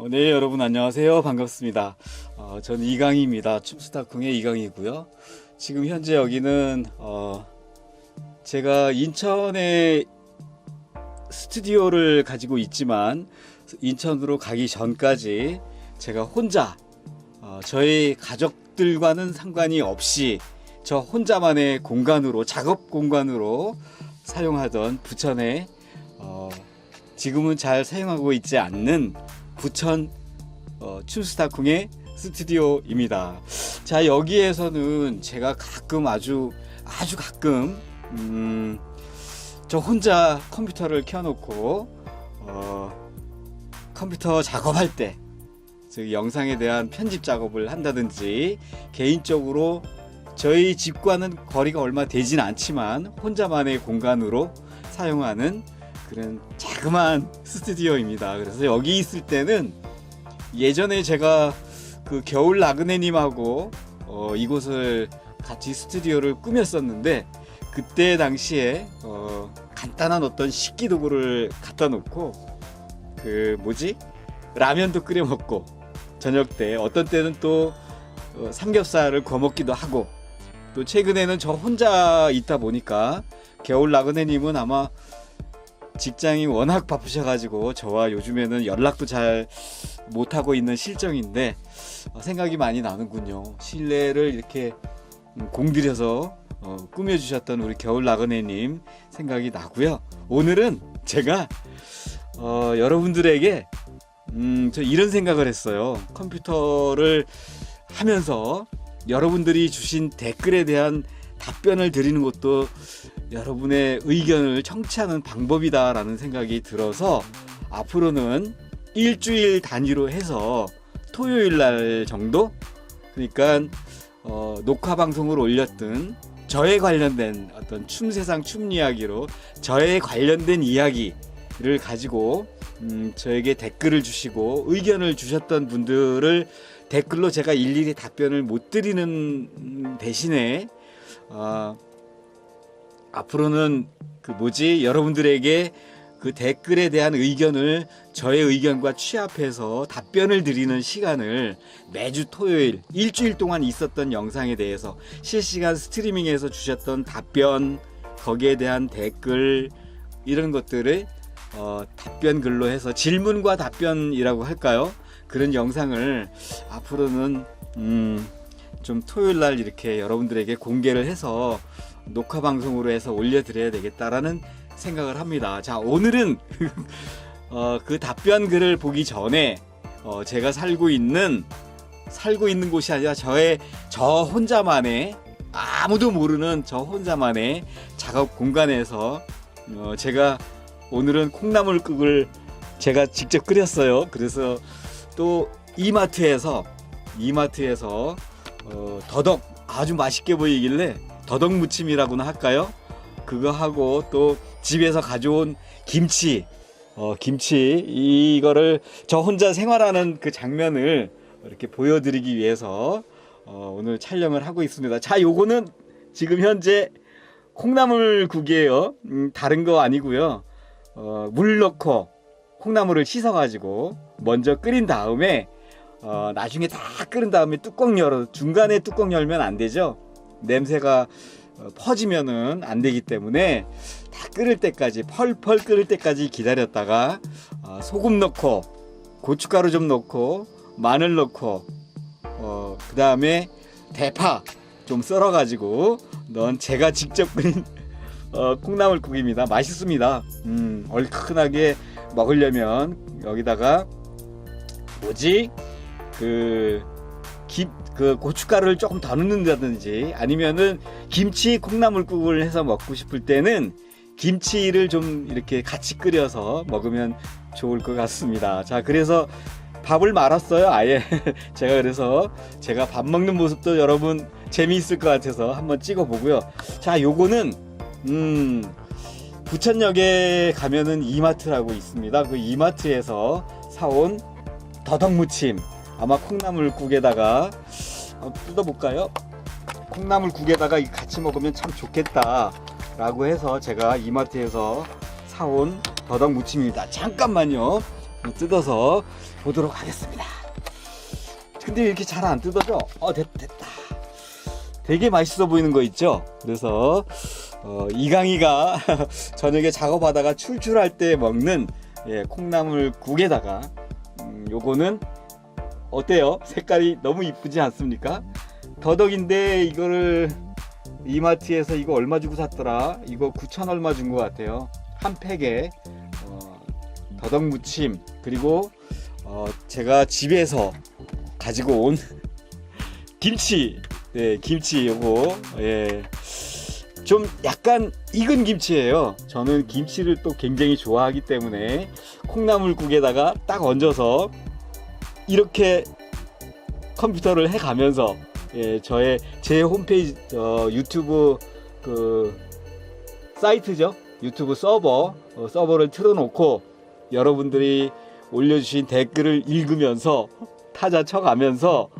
네, 여러분 안녕하세요. 반갑습니다. 저는 이강희입니다. 춤스타쿵의 이강희고요. 지금 현재 여기는 제가 인천에 스튜디오를 가지고 있지만 인천으로 가기 전까지 제가 혼자 저희 가족들과는 상관이 없이 저 혼자만의 공간으로, 작업 공간으로 사용하던 부천에 지금은 잘 사용하고 있지 않는 부천 춤스타쿵의 스튜디오입니다. 자, 여기에서는 제가 가끔 아주 가끔 저 혼자 컴퓨터를 켜놓고 컴퓨터 작업할 때, 즉 영상에 대한 편집 작업을 한다든지, 개인적으로 저희 집과는 거리가 얼마 되진 않지만 혼자만의 공간으로 사용하는 그런 자그마한 스튜디오입니다. 그래서 여기 있을 때는 예전에 제가 그 겨울 나그네님하고 이곳을 같이 스튜디오를 꾸몄었는데, 그때 당시에 간단한 어떤 식기 도구를 갖다 놓고 라면도 끓여 먹고, 저녁 때 어떤 때는 또 삼겹살을 구워 먹기도 하고, 또 최근에는 저 혼자 있다 보니까 겨울 나그네님은 아마 직장이 워낙 바쁘셔가지고 저와 요즘에는 연락도 잘 못하고 있는 실정인데 생각이 많이 나는군요. 실내를 이렇게 공들여서 꾸며주셨던 우리 겨울 나그네님 생각이 나고요. 오늘은 제가 여러분들에게 저 이런 생각을 했어요. 컴퓨터를 하면서 여러분들이 주신 댓글에 대한 답변을 드리는 것도 여러분의 의견을 청취하는 방법이다라는 생각이 들어서, 앞으로는 일주일 단위로 해서 토요일 날 정도, 그러니까 녹화 방송을 올렸던 저에 관련된 어떤 춤세상 춤 이야기로 저에 관련된 이야기를 가지고 저에게 댓글을 주시고 의견을 주셨던 분들을 댓글로 제가 일일이 답변을 못 드리는 대신에 앞으로는 여러분들에게 그 댓글에 대한 의견을 저의 의견과 취합해서 답변을 드리는 시간을 매주 토요일, 일주일 동안 있었던 영상에 대해서 실시간 스트리밍에서 주셨던 답변, 거기에 대한 댓글, 이런 것들을 답변 글로 해서 질문과 답변이라고 할까요? 그런 영상을 앞으로는 좀 토요일 날 이렇게 여러분들에게 공개를 해서 녹화 방송으로 해서 올려드려야 되겠다라는 생각을 합니다. 자, 오늘은 그 답변 글을 보기 전에 제가 살고 있는 곳이 아니라 저 혼자만의, 아무도 모르는 저 혼자만의 작업 공간에서 제가 오늘은 콩나물국을 제가 직접 끓였어요. 그래서 또 이마트에서 더덕 아주 맛있게 보이길래 더덕 무침이라고나 할까요? 그거 하고, 또 집에서 가져온 김치 이거를 저 혼자 생활하는 그 장면을 이렇게 보여드리기 위해서 오늘 촬영을 하고 있습니다. 자, 요거는 지금 현재 콩나물국이에요. 다른 거 아니고요. 물 넣고 콩나물을 씻어가지고 먼저 끓인 다음에 나중에 다 끓은 다음에 중간에 뚜껑 열면 안 되죠. 냄새가 퍼지면은 안 되기 때문에 다 끓을 때까지, 펄펄 끓을 때까지 기다렸다가 소금 넣고 고춧가루 좀 넣고 마늘 넣고 그 다음에 대파 좀 썰어 가지고 넣은 제가 직접 끓인 콩나물국입니다. 맛있습니다. 얼큰하게 먹으려면 여기다가 고춧가루를 조금 더 넣는다든지, 아니면은 김치 콩나물국을 해서 먹고 싶을 때는 김치를 좀 이렇게 같이 끓여서 먹으면 좋을 것 같습니다. 자, 그래서 밥을 말았어요, 아예. 그래서 제가 밥 먹는 모습도 여러분 재미있을 것 같아서 한번 찍어 보고요. 자, 요거는 부천역에 가면은 이마트라고 있습니다. 그 이마트에서 사온 더덕무침, 아마 콩나물국에다가 뜯어볼까요? 콩나물국에다가 같이 먹으면 참 좋겠다 라고 해서 제가 이마트에서 사온 더덕무침입니다. 잠깐만요. 뜯어서 보도록 하겠습니다. 근데 왜 이렇게 잘 안 뜯어져? 됐다. 되게 맛있어 보이는 거 있죠? 그래서 이강이가 저녁에 작업하다가 출출할 때 먹는 콩나물 국에다가 요거는 어때요? 색깔이 너무 이쁘지 않습니까? 더덕인데 이거를 이마트에서 이거 얼마 주고 샀더라? 이거 9,000 얼마 준 것 같아요. 한 팩에 더덕 무침, 그리고 제가 집에서 가지고 온 김치, 김치 요거 좀 약간 익은 김치예요. 저는 김치를 또 굉장히 좋아하기 때문에 콩나물국에다가 딱 얹어서 이렇게 컴퓨터를 해가면서 제 홈페이지 유튜브 그 사이트죠. 유튜브 서버를 틀어놓고 여러분들이 올려주신 댓글을 읽으면서 타자 쳐가면서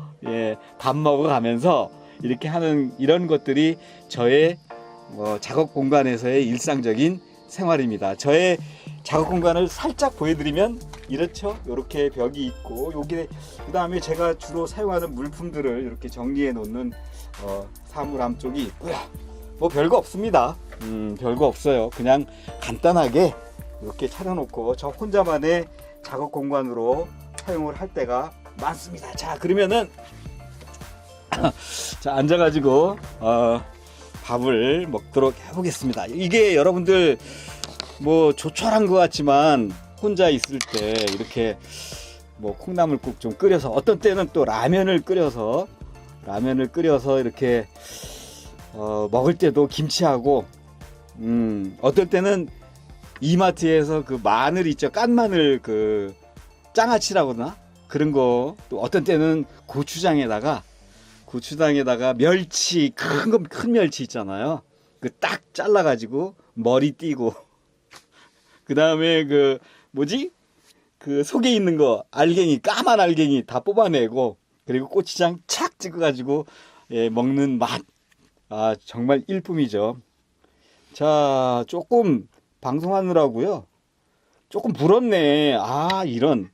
밥 먹어가면서 이렇게 하는 이런 것들이 저의 작업 공간에서의 일상적인 생활입니다. 저의 작업 공간을 살짝 보여드리면 이렇죠. 이렇게 벽이 있고 여기 그 다음에 제가 주로 사용하는 물품들을 이렇게 정리해 놓는 사물함 쪽이 있고요. 뭐 별거 없습니다. 별거 없어요. 그냥 간단하게 이렇게 차려놓고 저 혼자만의 작업 공간으로 사용을 할 때가 많습니다. 자, 그러면은 자, 앉아가지고 밥을 먹도록 해보겠습니다. 이게 여러분들 뭐 조촐한 것 같지만 혼자 있을 때 이렇게 뭐 콩나물국 좀 끓여서, 어떤 때는 또 라면을 끓여서 이렇게 먹을 때도 김치하고, 어떨 때는 이마트에서 그 마늘 있죠, 깐 마늘, 그 장아찌라고 하나 그런 거, 또 어떤 때는 고추장에다가 멸치, 큰 멸치 있잖아요. 그 딱 잘라가지고 머리 띄고 그 다음에 그 속에 있는 거 알갱이, 까만 알갱이 다 뽑아내고, 그리고 고추장 착 찍어가지고 먹는 맛, 정말 일품이죠. 자, 조금 방송하느라고요, 조금 불었네. 이런,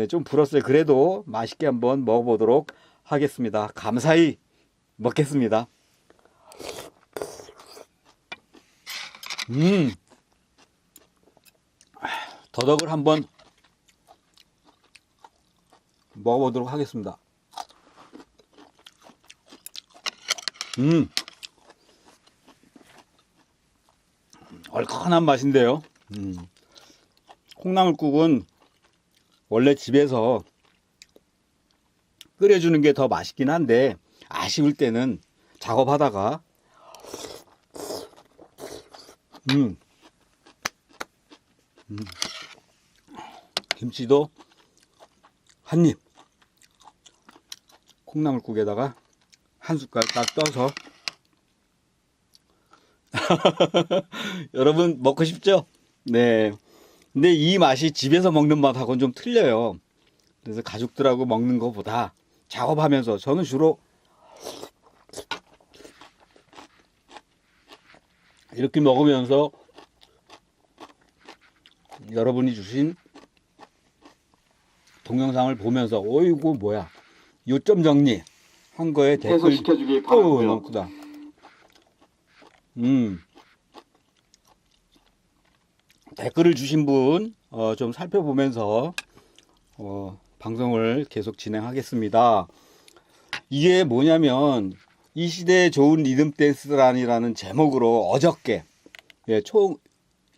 좀 불었어요. 그래도 맛있게 한번 먹어보도록 하겠습니다. 감사히 먹겠습니다. 더덕을 한번 먹어보도록 하겠습니다. 얼큰한 맛인데요. 콩나물국은 원래 집에서 끓여주는 게 더 맛있긴 한데, 아쉬울 때는 작업하다가 김치도 한입, 콩나물국에다가 한 숟갈 딱 떠서 여러분 먹고 싶죠? 네. 근데 이 맛이 집에서 먹는 맛하고는 좀 틀려요. 그래서 가족들하고 먹는 것보다 작업하면서 저는 주로 이렇게 먹으면서 여러분이 주신 동영상을 보면서 이거 뭐야, 요점 정리 한 거에 댓글 해소시켜주기 바라고요. 너무 크다. 댓글을 주신 분 좀 살펴보면서 방송을 계속 진행하겠습니다. 이게 뭐냐면, 이 시대의 좋은 리듬 댄스란이라는 제목으로 어저께 총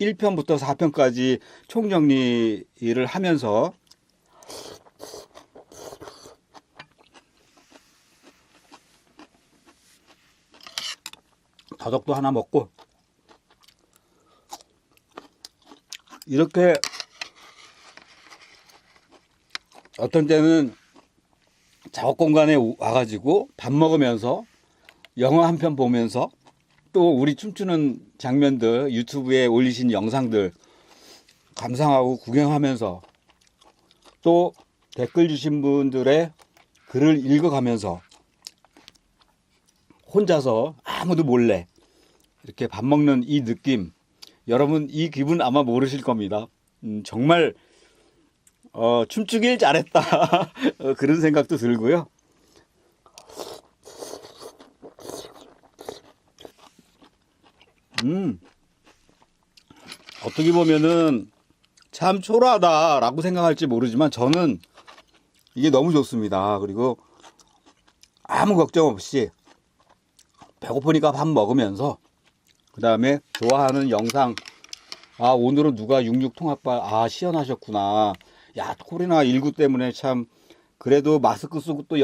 1편부터 4편까지 총정리를 하면서 더덕도 하나 먹고, 이렇게 어떤 때는 작업 공간에 와가지고 밥 먹으면서 영화 한 편 보면서, 또 우리 춤추는 장면들 유튜브에 올리신 영상들 감상하고 구경하면서, 또 댓글 주신 분들의 글을 읽어가면서 혼자서 아무도 몰래 이렇게 밥 먹는 이 느낌, 여러분 이 기분 아마 모르실 겁니다. 정말 춤추길 잘했다. 그런 생각도 들고요. 어떻게 보면은 참 초라하다라고 생각할지 모르지만 저는 이게 너무 좋습니다. 그리고 아무 걱정 없이 배고프니까 밥 먹으면서 그 다음에 좋아하는 영상, 아 오늘은 누가 66통합발 시연하셨구나. 야 코로나19 때문에 참 그래도 마스크 쓰고 또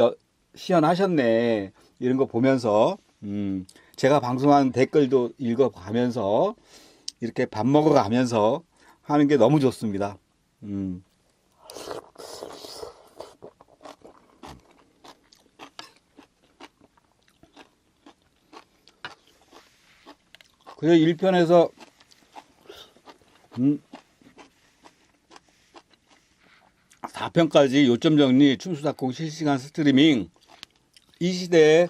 시연하셨네. 이런 거 보면서 제가 방송한 댓글도 읽어가면서 이렇게 밥 먹어가면서 하는 게 너무 좋습니다. 그래서 1편에서 4편까지 요점 정리, 춤수작곡 실시간 스트리밍, 이 시대에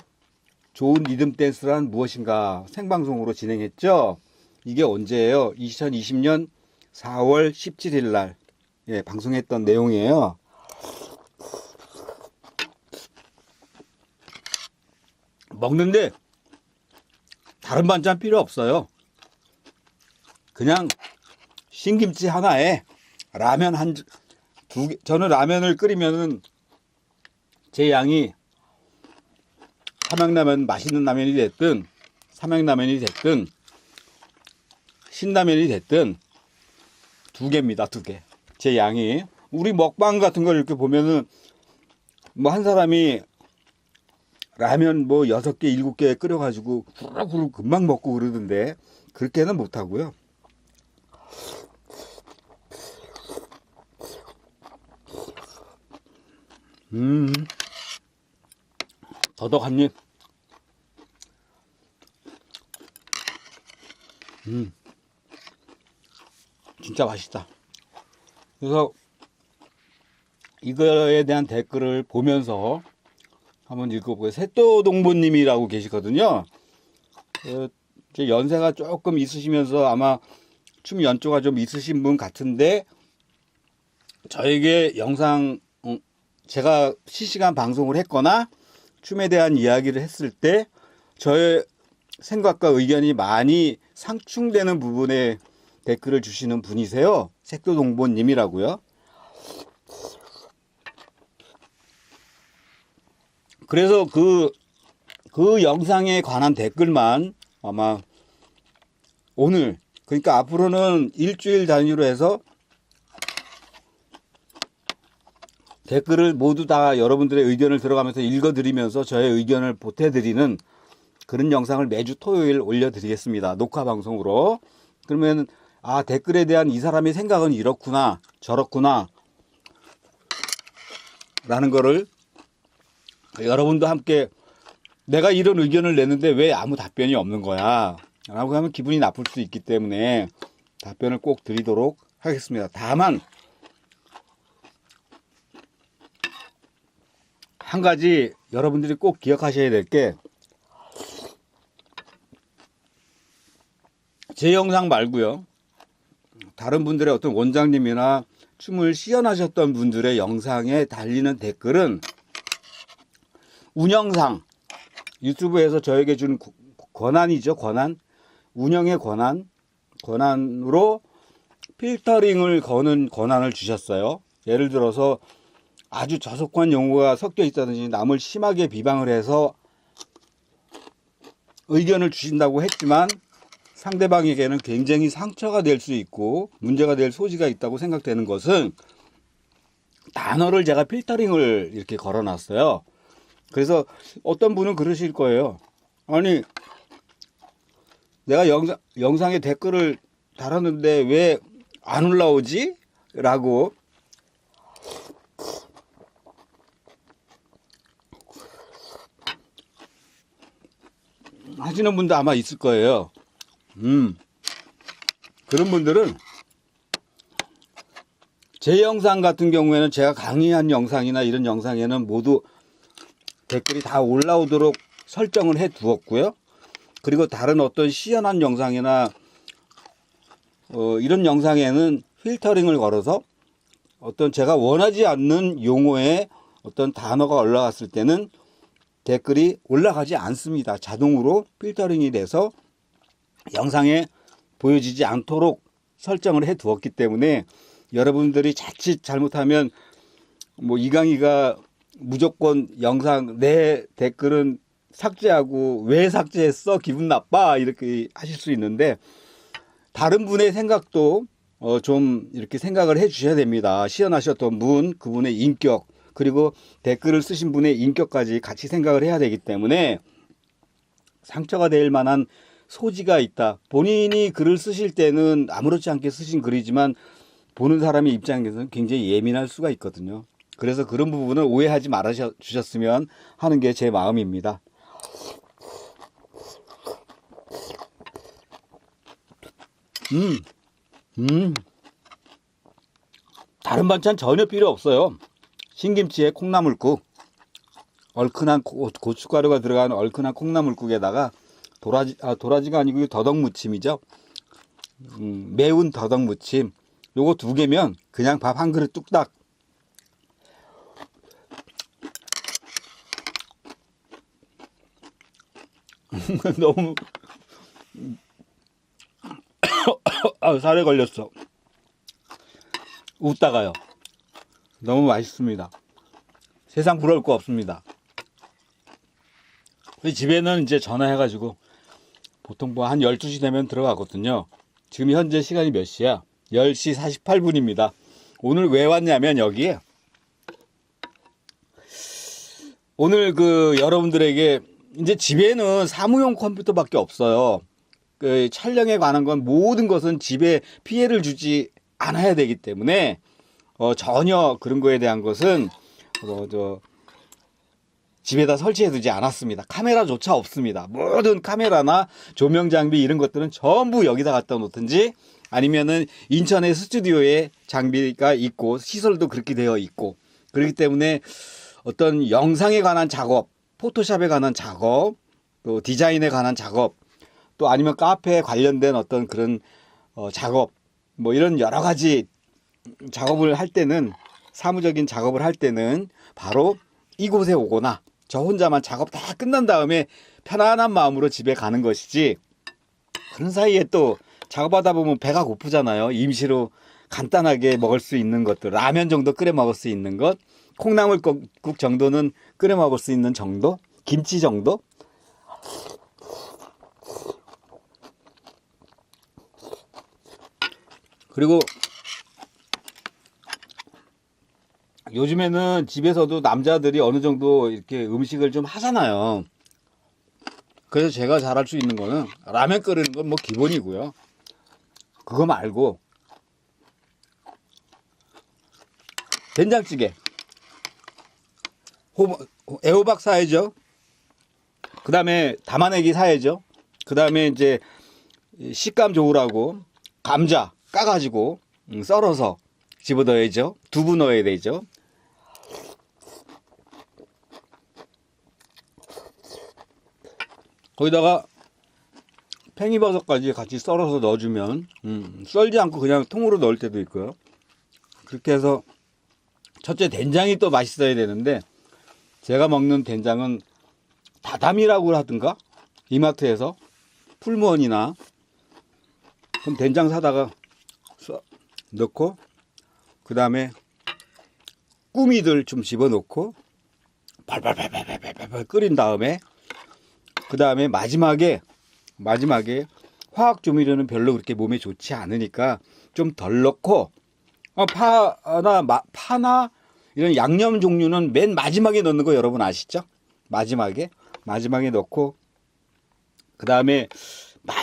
좋은 리듬 댄스란 무엇인가 생방송으로 진행했죠. 이게 언제예요? 2020년 4월 17일 날 방송했던 내용이에요. 먹는데 다른 반찬 필요 없어요. 그냥 신김치 하나에 라면 두 개. 저는 라면을 끓이면은 제 양이 삼양라면, 맛있는 라면이 됐든 삼양라면이 됐든 신라면이 됐든 2개입니다. 2개. 제 양이. 우리 먹방 같은 걸 이렇게 보면은 뭐 한 사람이 라면 뭐 6개, 7개 끓여가지고 후루룩 금방 먹고 그러던데 그렇게는 못하고요. 더덕 한 입. 진짜 맛있다. 그래서 이거에 대한 댓글을 보면서 한번 읽어보고요. 새또동보님이라고 계시거든요. 이제 연세가 조금 있으시면서 아마 춤 연조가 좀 있으신 분 같은데 저에게 영상 제가 실시간 방송을 했거나 춤에 대한 이야기를 했을 때 저의 생각과 의견이 많이 상충되는 부분에 댓글을 주시는 분이세요. 색도동보님이라고요. 그래서 그 영상에 관한 댓글만 아마 오늘, 그러니까 앞으로는 일주일 단위로 해서 댓글을 모두 다 여러분들의 의견을 들어가면서 읽어드리면서 저의 의견을 보태드리는 그런 영상을 매주 토요일 올려드리겠습니다. 녹화 방송으로. 그러면 댓글에 대한 이 사람의 생각은 이렇구나 저렇구나 라는 거를 여러분도 함께 내가 이런 의견을 내는데 왜 아무 답변이 없는 거야 라고 하면 기분이 나쁠 수 있기 때문에 답변을 꼭 드리도록 하겠습니다. 다만 한 가지 여러분들이 꼭 기억하셔야 될 게 제 영상 말고요. 다른 분들의 어떤 원장님이나 춤을 시연하셨던 분들의 영상에 달리는 댓글은 운영상 유튜브에서 저에게 준 권한이죠. 권한. 운영의 권한으로 필터링을 거는 권한을 주셨어요. 예를 들어서 아주 저속한 용어가 섞여 있다든지 남을 심하게 비방을 해서 의견을 주신다고 했지만 상대방에게는 굉장히 상처가 될 수 있고 문제가 될 소지가 있다고 생각되는 것은 단어를 제가 필터링을 이렇게 걸어놨어요. 그래서 어떤 분은 그러실 거예요. 아니 내가 영상에 댓글을 달았는데 왜 안 올라오지? 라고 하시는 분도 아마 있을 거예요. 그런 분들은 제 영상 같은 경우에는 제가 강의한 영상이나 이런 영상에는 모두 댓글이 다 올라오도록 설정을 해 두었고요. 그리고 다른 어떤 시연한 영상이나 이런 영상에는 필터링을 걸어서 어떤 제가 원하지 않는 용어의 어떤 단어가 올라갔을 때는 댓글이 올라가지 않습니다. 자동으로 필터링이 돼서 영상에 보여지지 않도록 설정을 해 두었기 때문에 여러분들이 자칫 잘못하면 뭐 이강희가 무조건 영상 내 댓글은 삭제하고 왜 삭제했어? 기분 나빠? 이렇게 하실 수 있는데 다른 분의 생각도 좀 이렇게 생각을 해 주셔야 됩니다. 시연하셨던 분, 그분의 인격, 그리고 댓글을 쓰신 분의 인격까지 같이 생각을 해야 되기 때문에 상처가 될 만한 소지가 있다. 본인이 글을 쓰실 때는 아무렇지 않게 쓰신 글이지만 보는 사람의 입장에서는 굉장히 예민할 수가 있거든요. 그래서 그런 부분을 오해하지 말아 주셨으면 하는 게 제 마음입니다. 다른 반찬 전혀 필요 없어요. 신김치에 콩나물국, 얼큰한 고춧가루가 들어간 얼큰한 콩나물국에다가 도라지가 아니고 더덕무침이죠. 매운 더덕무침. 요거 2개면 그냥 밥 한 그릇 뚝딱. 너무 살에 걸렸어. 웃다가요. 너무 맛있습니다. 세상 부러울 거 없습니다. 집에는 이제 전화해가지고 보통 뭐 한 12시 되면 들어가거든요. 지금 현재 시간이 몇 시야? 10시 48분입니다. 오늘 왜 왔냐면 여기에 오늘 여러분들에게 이제 집에는 사무용 컴퓨터밖에 없어요. 촬영에 관한 건 모든 것은 집에 피해를 주지 않아야 되기 때문에 전혀 그런 거에 대한 것은 집에다 설치해 두지 않았습니다. 카메라조차 없습니다. 모든 카메라나 조명 장비 이런 것들은 전부 여기다 갖다 놓든지 아니면은 인천의 스튜디오에 장비가 있고 시설도 그렇게 되어 있고 그렇기 때문에 어떤 영상에 관한 작업, 포토샵에 관한 작업, 또 디자인에 관한 작업, 또 아니면 카페에 관련된 어떤 그런 작업, 뭐 이런 여러 가지 작업을 할 때는 사무적인 작업을 할 때는 바로 이곳에 오거나 저 혼자만 작업 다 끝난 다음에 편안한 마음으로 집에 가는 것이지 그런 사이에 또 작업하다 보면 배가 고프잖아요. 임시로 간단하게 먹을 수 있는 것들, 라면 정도 끓여 먹을 수 있는 것, 콩나물국 정도는 끓여 먹을 수 있는 정도, 김치 정도. 그리고 요즘에는 집에서도 남자들이 어느 정도 이렇게 음식을 좀 하잖아요. 그래서 제가 잘할 수 있는 거는 라면 끓이는 건 뭐 기본이고요. 그거 말고 된장찌개, 애호박 사야죠. 그 다음에 담아내기 사야죠. 그 다음에 이제 식감 좋으라고 감자 까가지고 썰어서 집어넣어야죠. 두부 넣어야 되죠. 거기다가 팽이버섯까지 같이 썰어서 넣어주면 썰지 않고 그냥 통으로 넣을 때도 있고요. 그렇게 해서 첫째 된장이 또 맛있어야 되는데 제가 먹는 된장은 다담이라고 하든가 이마트에서 풀무원이나 그럼 된장 사다가 넣고 그 다음에 꾸미들 좀 집어넣고 팔팔팔팔팔팔 끓인 다음에 그 다음에 마지막에 화학 조미료는 별로 그렇게 몸에 좋지 않으니까 좀 덜 넣고 파나 이런 양념 종류는 맨 마지막에 넣는 거 여러분 아시죠? 마지막에 넣고 그 다음에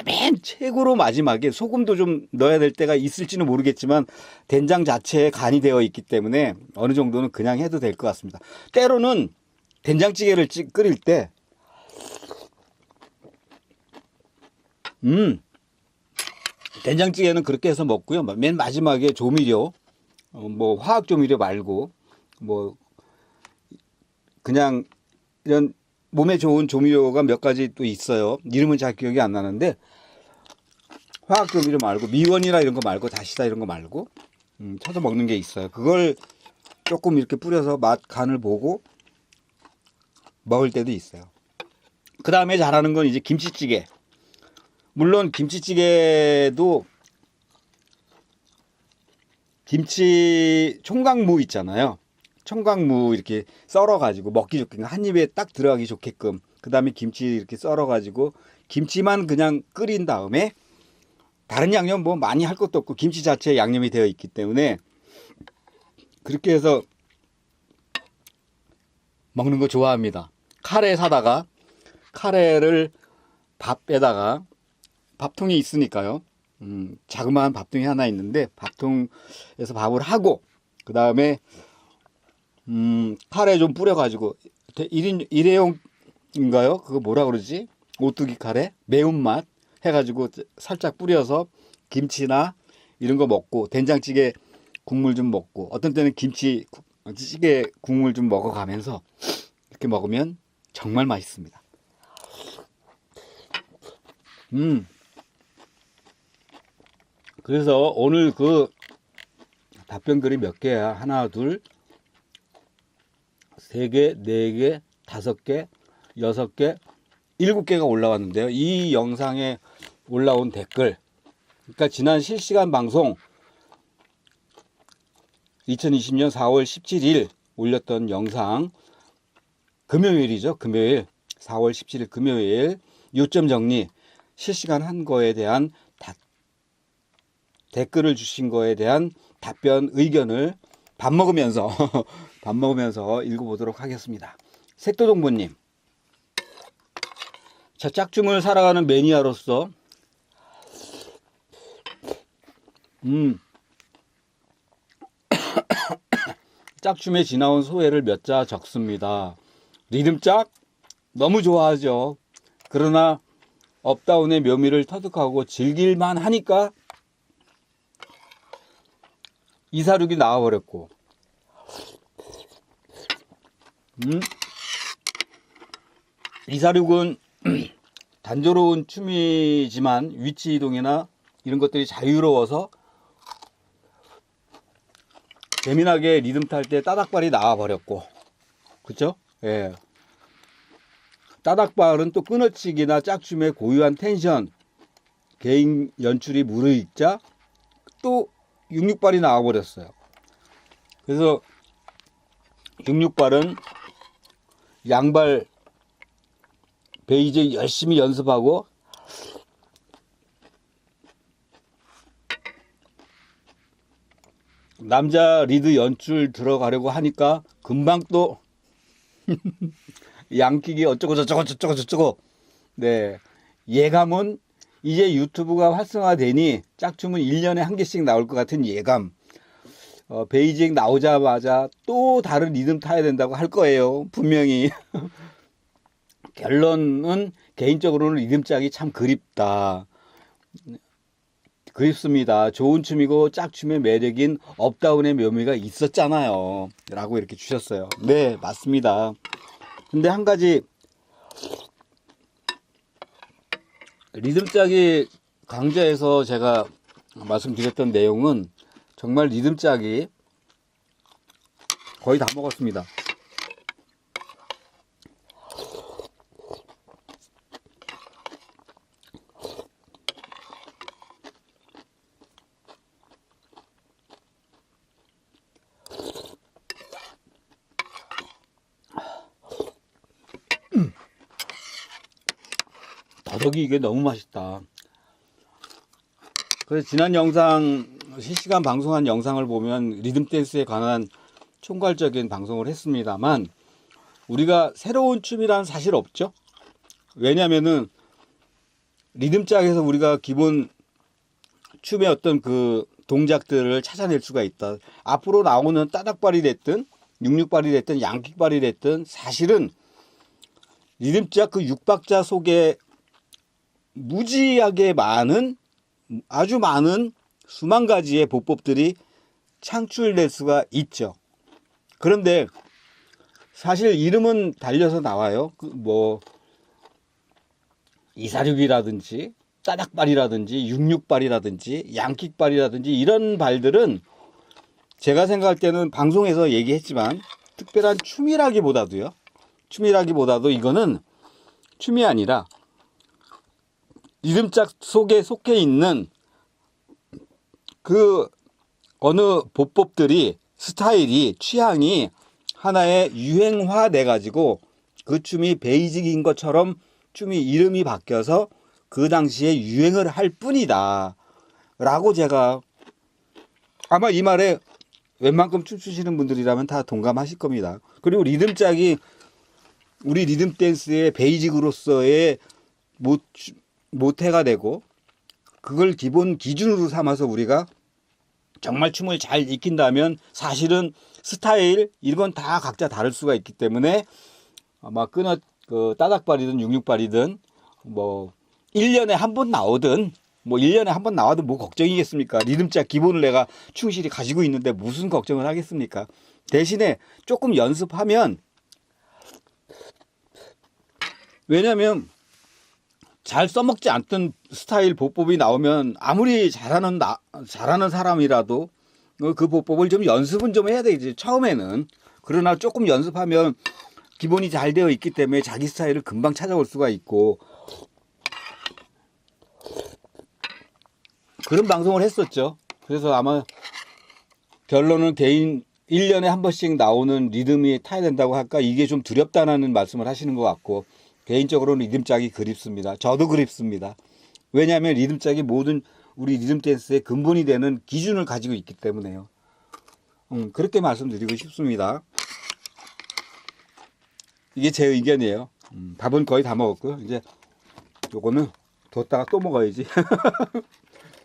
맨 최고로 마지막에 소금도 좀 넣어야 될 때가 있을지는 모르겠지만 된장 자체에 간이 되어 있기 때문에 어느 정도는 그냥 해도 될 것 같습니다. 때로는 된장찌개를 끓일 때 된장찌개는 그렇게 해서 먹고요. 맨 마지막에 조미료, 뭐 화학 조미료 말고 뭐 그냥 이런 몸에 좋은 조미료가 몇 가지 또 있어요. 이름은 잘 기억이 안 나는데 화학 조미료 말고 미원이나 이런 거 말고 다시다 이런 거 말고 쳐서 먹는 게 있어요. 그걸 조금 이렇게 뿌려서 맛 간을 보고 먹을 때도 있어요. 그 다음에 잘하는 건 이제 김치찌개. 물론 김치찌개도 김치 총각무 있잖아요. 총각무 이렇게 썰어가지고 먹기 좋게 한 입에 딱 들어가기 좋게끔, 그 다음에 김치 이렇게 썰어가지고 김치만 그냥 끓인 다음에 다른 양념 뭐 많이 할 것도 없고 김치 자체에 양념이 되어 있기 때문에 그렇게 해서 먹는 거 좋아합니다. 카레 사다가 카레를 밥에다가, 밥통이 있으니까요. 자그마한 밥통이 하나 있는데 밥통에서 밥을 하고 그 다음에 카레 좀 뿌려가지고 1인 1회용인가요? 그거 뭐라 그러지? 오뚜기 카레? 매운맛 해가지고 살짝 뿌려서 김치나 이런 거 먹고 된장찌개 국물 좀 먹고 어떤 때는 김치찌개 국물 좀 먹어가면서 이렇게 먹으면 정말 맛있습니다. 그래서 오늘 그 답변글이 몇 개야? 하나, 둘, 세 개, 네 개, 다섯 개, 여섯 개, 일곱 개가 올라왔는데요. 이 영상에 올라온 댓글, 그러니까 지난 실시간 방송 2020년 4월 17일 올렸던 영상, 금요일이죠. 금요일 4월 17일 금요일 요점 정리, 실시간 한 거에 대한 댓글을 주신 거에 대한 답변 의견을 밥 먹으면서 밥 먹으면서 읽어보도록 하겠습니다. 색도동부님, 자, 짝춤을 살아가는 매니아로서 짝춤에 지나온 소회를 몇 자 적습니다. 리듬짝 너무 좋아하죠. 그러나 업다운의 묘미를 터득하고 즐길만 하니까 이사륙이 나와버렸고, 이사륙은 단조로운 춤이지만 위치 이동이나 이런 것들이 자유로워서 재미나게 리듬 탈 때 따닥발이 나와버렸고, 그쵸? 예. 따닥발은 또 끊어치기나 짝춤의 고유한 텐션, 개인 연출이 무르익자 또 66발이 나와버렸어요. 그래서 66발은 양발 베이직 열심히 연습하고 남자 리드 연출 들어가려고 하니까 금방 또 양킥이 어쩌고 저쩌고. 네, 예감은 이제 유튜브가 활성화되니 짝춤은 1년에 한 개씩 나올 것 같은 예감. 베이징 나오자마자 또 다른 리듬 타야 된다고 할 거예요. 분명히. 결론은 개인적으로는 리듬짝이 참 그립다. 그립습니다. 좋은 춤이고 짝춤의 매력인 업다운의 묘미가 있었잖아요. 라고 이렇게 주셨어요. 네, 맞습니다. 근데 한 가지, 리듬짝이 강좌에서 제가 말씀드렸던 내용은 정말 리듬짝이 거의 다 먹었습니다. 더덕이 이게 너무 맛있다. 그래서 지난 영상, 실시간 방송한 영상을 보면 리듬 댄스에 관한 총괄적인 방송을 했습니다만 우리가 새로운 춤이란 사실 없죠. 왜냐면은 리듬짝에서 우리가 기본 춤의 어떤 그 동작들을 찾아낼 수가 있다. 앞으로 나오는 따닥발이 됐든 66발이 됐든 양킥발이 됐든 사실은 리듬짝 그 6박자 속에 무지하게 많은, 아주 많은 수만 가지의 보법들이 창출될 수가 있죠. 그런데 사실 이름은 달려서 나와요. 뭐 이사륙이라든지 따닥발이라든지 66발이라든지 양킥발이라든지 이런 발들은 제가 생각할 때는 방송에서 얘기했지만 특별한 춤이라기보다도 이거는 춤이 아니라 리듬짝 속에 속해 있는 그 어느 보법들이 스타일이 취향이 하나의 유행화 돼 가지고 그 춤이 베이직인 것처럼 춤이 이름이 바뀌어서 그 당시에 유행을 할 뿐이다 라고 제가 아마 이 말에 웬만큼 춤추시는 분들이라면 다 동감하실 겁니다. 그리고 리듬짝이 우리 리듬 댄스의 베이직으로서의 모태가 되고 그걸 기본 기준으로 삼아서 우리가 정말 춤을 잘 익힌다면 사실은 스타일 이건 다 각자 다를 수가 있기 때문에 아마 따닥발이든 육육발이든 뭐 1년에 한 번 나오든 뭐 1년에 한 번 나와도 뭐 걱정이겠습니까? 리듬짝 기본을 내가 충실히 가지고 있는데 무슨 걱정을 하겠습니까? 대신에 조금 연습하면 왜냐면 잘 써먹지 않던 스타일 보법이 나오면 아무리 잘하는 사람이라도 그 보법을 좀 연습은 좀 해야 되겠지 처음에는. 그러나 조금 연습하면 기본이 잘 되어 있기 때문에 자기 스타일을 금방 찾아올 수가 있고 그런 방송을 했었죠. 그래서 아마 결론은 개인 1년에 한 번씩 나오는 리듬이 타야 된다고 할까 이게 좀 두렵다는 말씀을 하시는 것 같고 개인적으로는 리듬짝이 그립습니다. 저도 그립습니다. 왜냐하면 리듬짝이 모든 우리 리듬 댄스의 근본이 되는 기준을 가지고 있기 때문에요. 그렇게 말씀드리고 싶습니다. 이게 제 의견이에요. 밥은 거의 다 먹었고요. 이제 요거는 뒀다가 또 먹어야지.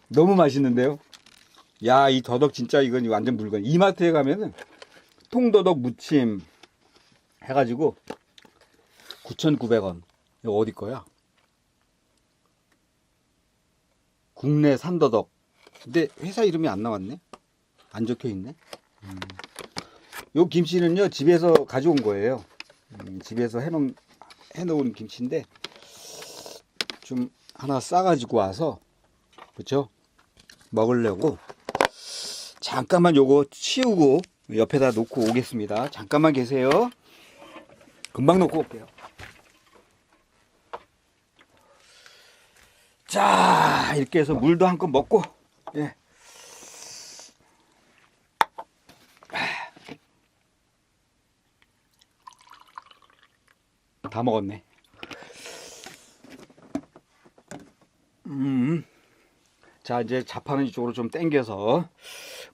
너무 맛있는데요. 야, 이 더덕 진짜 이건 완전 물건. 이마트에 가면은 통더덕 무침 해가지고 9,900원. 이거 어디 거야? 국내 산더덕. 근데 회사 이름이 안 나왔네. 안 적혀 있네. 요 김치는요 집에서 가져온 거예요. 집에서 해놓은 김치인데 좀 하나 싸가지고 와서 그렇죠? 먹으려고 잠깐만 요거 치우고 옆에다 놓고 오겠습니다. 잠깐만 계세요. 금방 놓고 올게요. 자, 이렇게 해서 물도 한 컵 먹고 예. 다 먹었네. 자, 이제 자판은 이쪽으로 좀 당겨서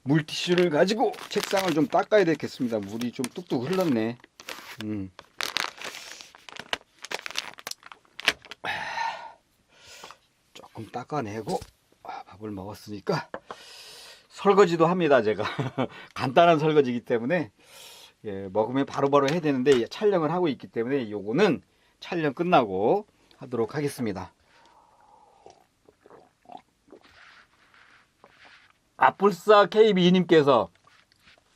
물티슈를 가지고 책상을 좀 닦아야 되겠습니다. 물이 좀 뚝뚝 흘렀네. 조금 닦아내고 밥을 먹었으니까 설거지도 합니다. 제가 간단한 설거지이기 때문에 예, 먹으면 바로바로 해야 되는데 촬영을 하고 있기 때문에 요거는 촬영 끝나고 하도록 하겠습니다. 아뿔싸 KB2님께서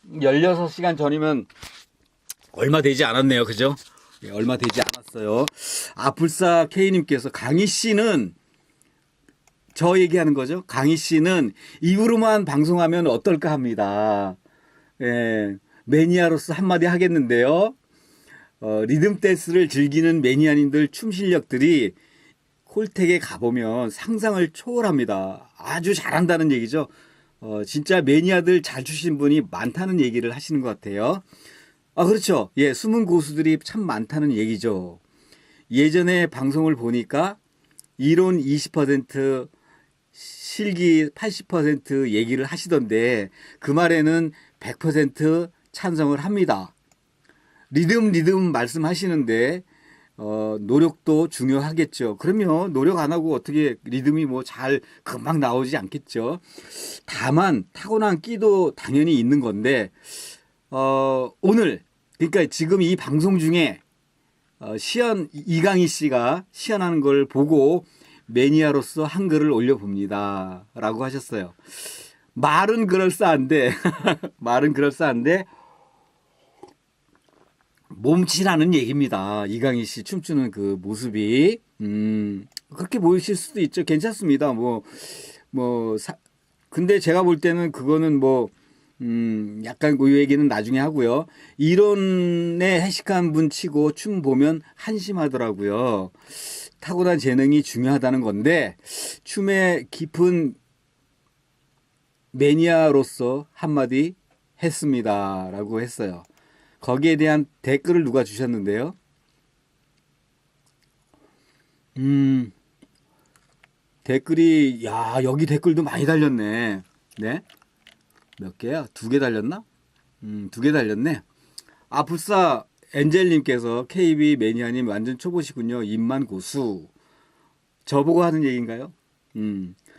16시간 전이면 얼마 되지 않았네요. 그죠? 예, 얼마 되지 않았어요. 아뿔싸 K님께서 강희씨는 저 얘기하는 거죠. 강희씨는 입으로만 방송하면 어떨까 합니다. 예, 매니아로서 한마디 하겠는데요. 리듬 댄스를 즐기는 매니아님들 춤 실력들이 콜택에 가보면 상상을 초월합니다. 아주 잘한다는 얘기죠. 진짜 매니아들 잘 추신 분이 많다는 얘기를 하시는 것 같아요. 그렇죠. 예, 숨은 고수들이 참 많다는 얘기죠. 예전에 방송을 보니까 이론 20%, 실기 80% 얘기를 하시던데 그 말에는 100% 찬성을 합니다. 리듬 말씀하시는데 노력도 중요하겠죠. 그러면 노력 안 하고 어떻게 리듬이 뭐 잘 금방 나오지 않겠죠. 다만 타고난 끼도 당연히 있는 건데 오늘 그러니까 지금 이 방송 중에 이강희 씨가 시연하는 걸 보고 매니아로서 한글을 올려봅니다 라고 하셨어요. 말은 그럴싸한데 말은 그럴싸한데 몸치라는 얘기입니다. 이강희 씨 춤추는 그 모습이 그렇게 보이실 수도 있죠. 괜찮습니다. 근데 제가 볼 때는 그거는 약간 그 얘기는 나중에 하고요. 이론에 해식한 분 치고 춤 보면 한심하더라고요. 타고난 재능이 중요하다는 건데 춤의 깊은 매니아로서 한마디 했습니다. 라고 했어요. 거기에 대한 댓글을 누가 주셨는데요. 댓글이, 야, 여기 댓글도 많이 달렸네. 네? 몇 개야? 2개 달렸나? 2개 달렸네. 아프사 엔젤님께서 KB 매니아님 완전 초보시군요. 입만 고수. 저보고 하는 얘기인가요?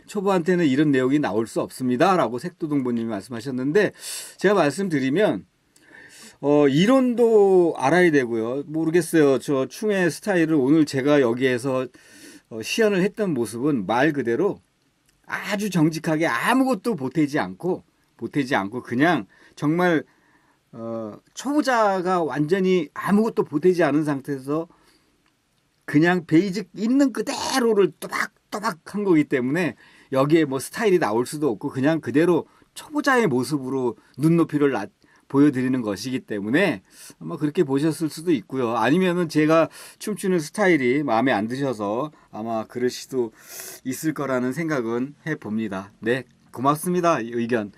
초보한테는 이런 내용이 나올 수 없습니다. 라고 색도동보님이 말씀하셨는데, 제가 말씀드리면, 이론도 알아야 되고요. 모르겠어요. 저 춤의 스타일을 오늘 제가 여기에서 시연을 했던 모습은 말 그대로 아주 정직하게 아무것도 보태지 않고 그냥 정말 초보자가 완전히 아무것도 보태지 않은 상태에서 그냥 베이직 있는 그대로를 또박또박 한 거기 때문에 여기에 뭐 스타일이 나올 수도 없고 그냥 그대로 초보자의 모습으로 눈높이를 보여드리는 것이기 때문에 아마 그렇게 보셨을 수도 있고요. 아니면은 제가 춤추는 스타일이 마음에 안 드셔서 아마 그럴 수도 있을 거라는 생각은 해봅니다. 네, 고맙습니다. 의견.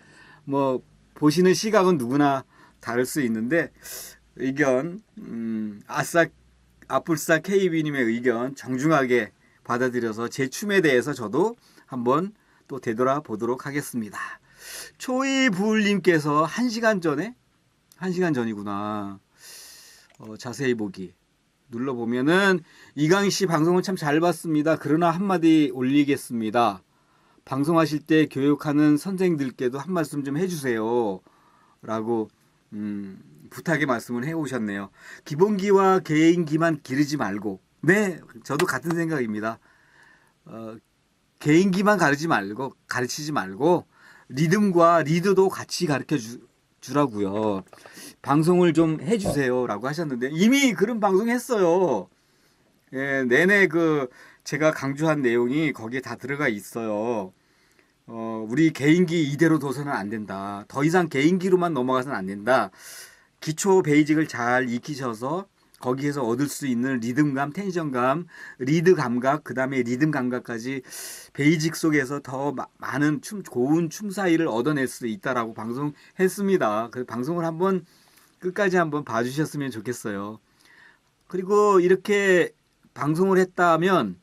뭐 보시는 시각은 누구나 다를 수 있는데 의견 아뿔싸 KB님의 의견 정중하게 받아들여서 제 춤에 대해서 저도 한번 또 되돌아보도록 하겠습니다. 초이부울님께서 1시간 전에 1시간 전이구나. 자세히 보기 눌러보면은 이강희씨 방송은 참 잘 봤습니다. 그러나 한마디 올리겠습니다. 방송하실 때 교육하는 선생님들께도 한 말씀 좀 해주세요. 라고 부탁의 말씀을 해오셨네요. 기본기와 개인기만 기르지 말고, 네, 저도 같은 생각입니다. 개인기만 가르치지 말고 리듬과 리드도 같이 가르쳐 주라고요. 방송을 좀 해주세요. 라고 하셨는데 이미 그런 방송 했어요. 예, 내내 제가 강조한 내용이 거기에 다 들어가 있어요. 우리 개인기 이대로 둬서는 안 된다. 더 이상 개인기로만 넘어가서는 안 된다. 기초 베이직을 잘 익히셔서 거기에서 얻을 수 있는 리듬감, 텐션감, 리드 감각, 그 다음에 리듬 감각까지 베이직 속에서 더 많은 좋은 춤 사이를 얻어낼 수 있다라고 방송했습니다. 그 방송을 끝까지 한번 봐주셨으면 좋겠어요. 그리고 이렇게 방송을 했다면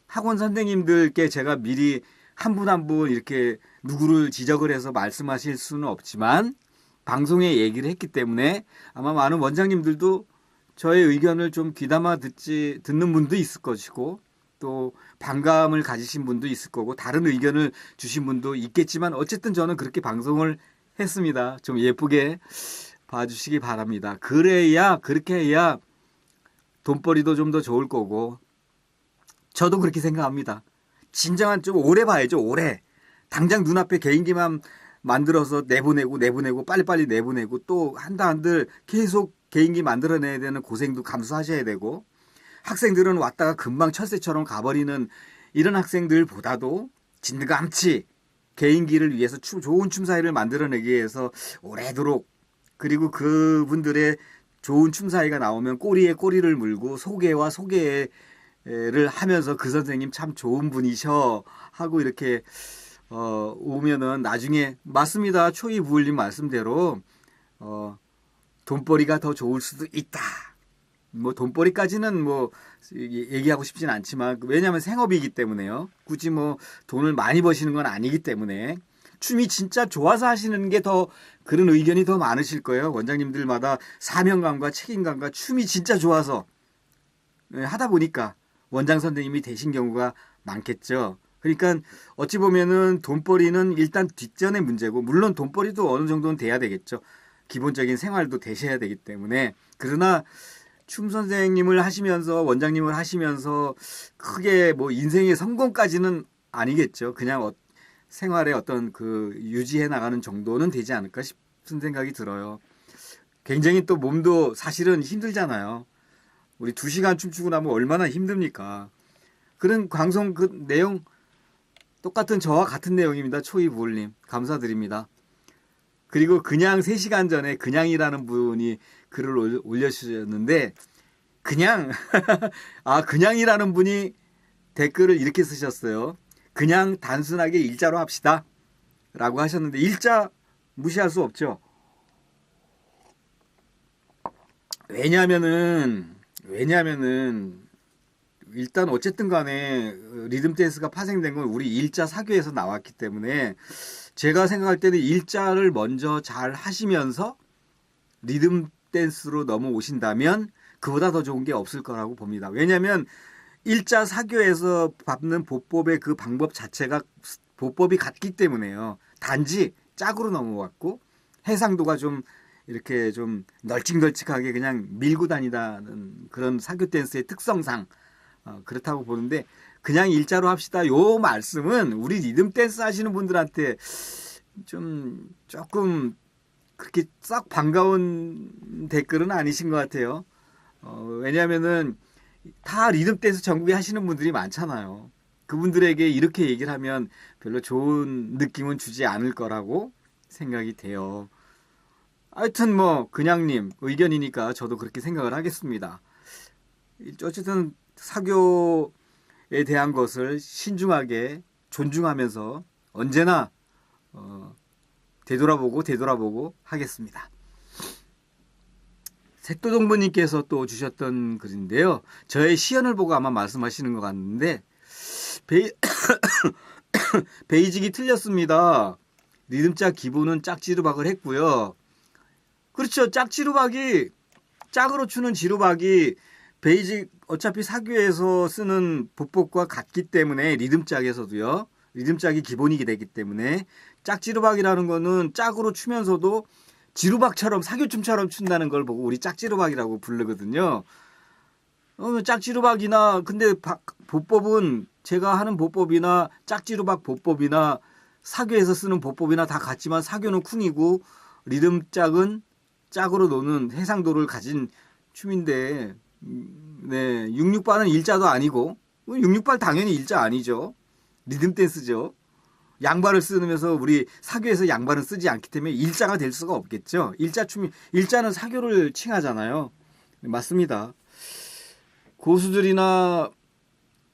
학원 선생님들께 제가 미리 한 분 한 분 이렇게 누구를 지적을 해서 말씀하실 수는 없지만 방송에 얘기를 했기 때문에 아마 많은 원장님들도 저의 의견을 좀 귀담아 듣는 분도 있을 것이고 또 반감을 가지신 분도 있을 거고 다른 의견을 주신 분도 있겠지만 어쨌든 저는 그렇게 방송을 했습니다. 좀 예쁘게 봐주시기 바랍니다. 그렇게 해야 돈벌이도 좀 더 좋을 거고 저도 그렇게 생각합니다. 진정한 좀 오래 봐야죠. 오래. 당장 눈앞에 개인기만 만들어서 내보내고 빨리빨리 내보내고 또 한들 계속 개인기 만들어내야 되는 고생도 감수하셔야 되고 학생들은 왔다가 금방 철새처럼 가버리는 이런 학생들보다도 진감치 개인기를 위해서 좋은 춤사위를 만들어내기 위해서 오래도록 그리고 그분들의 좋은 춤사위가 나오면 꼬리에 꼬리를 물고 소개와 소개를 하면서 그 선생님 참 좋은 분이셔 하고 이렇게 오면은 나중에 맞습니다. 초이부울님 말씀대로 돈벌이가 더 좋을 수도 있다. 뭐 돈벌이까지는 뭐 얘기하고 싶진 않지만 왜냐하면 생업이기 때문에요. 굳이 뭐 돈을 많이 버시는 건 아니기 때문에 춤이 진짜 좋아서 하시는 게 더 그런 의견이 더 많으실 거예요. 원장님들마다 사명감과 책임감과 춤이 진짜 좋아서 하다 보니까 원장 선생님이 되신 경우가 많겠죠. 그러니까 어찌 보면은 돈벌이는 일단 뒷전의 문제고 물론 돈벌이도 어느 정도는 돼야 되겠죠. 기본적인 생활도 되셔야 되기 때문에 그러나 춤 선생님을 하시면서 원장님을 하시면서 크게 뭐 인생의 성공까지는 아니겠죠. 그냥 생활의 어떤 유지해 나가는 정도는 되지 않을까 싶은 생각이 들어요. 굉장히 또 몸도 사실은 힘들잖아요. 우리 2시간 춤추고 나면 얼마나 힘듭니까? 그런 방송 내용 똑같은 저와 같은 내용입니다. 초이부울님 감사드립니다. 그리고 그냥 3시간 전에 그냥이라는 분이 글을 올려주셨는데 그냥 그냥이라는 분이 댓글을 이렇게 쓰셨어요. 그냥 단순하게 일자로 합시다 라고 하셨는데 일자 무시할 수 없죠. 왜냐면은 일단 어쨌든 간에 리듬 댄스가 파생된 건 우리 일자 사교에서 나왔기 때문에 제가 생각할 때는 일자를 먼저 잘 하시면서 리듬 댄스로 넘어오신다면 그보다 더 좋은 게 없을 거라고 봅니다. 왜냐하면 일자 사교에서 밟는 보법의 그 방법 자체가 보법이 같기 때문에요. 단지 짝으로 넘어왔고 해상도가 좀 이렇게 좀 널찍널찍하게 그냥 밀고 다니다는 그런 사교 댄스의 특성상 그렇다고 보는데 그냥 일자로 합시다. 요 말씀은 우리 리듬 댄스 하시는 분들한테 좀 조금 그렇게 싹 반가운 댓글은 아니신 것 같아요. 왜냐하면은 다 리듬 댄스 전국에 하시는 분들이 많잖아요. 그분들에게 이렇게 얘기를 하면 별로 좋은 느낌은 주지 않을 거라고 생각이 돼요. 하여튼 뭐 그냥님 의견이니까 저도 그렇게 생각을 하겠습니다. 어쨌든 사교에 대한 것을 신중하게 존중하면서 언제나 되돌아보고 하겠습니다. 색도동부님께서 또 주셨던 글인데요. 저의 시연을 보고 아마 말씀하시는 것 같는데 베이직이 틀렸습니다. 리듬짝 기본은 짝지루박을 했고요. 그렇죠. 짝지루박이 짝으로 추는 지루박이 베이직 어차피 사교에서 쓰는 보법과 같기 때문에 리듬짝에서도요. 리듬짝이 기본이 되기 때문에 짝지루박이라는 거는 짝으로 추면서도 지루박처럼 사교춤처럼 춘다는 걸 보고 우리 짝지루박이라고 부르거든요. 짝지루박이나 근데 보법은 제가 하는 보법이나 짝지루박 보법이나 사교에서 쓰는 보법이나 다 같지만 사교는 쿵이고 리듬짝은 짝으로 노는 해상도를 가진 춤인데 네, 668은 일자도 아니고 668 당연히 일자 아니죠. 리듬 댄스죠. 양발을 쓰면서 우리 사교에서 양발은 쓰지 않기 때문에 일자가 될 수가 없겠죠. 일자는 사교를 칭하잖아요. 맞습니다. 고수들이나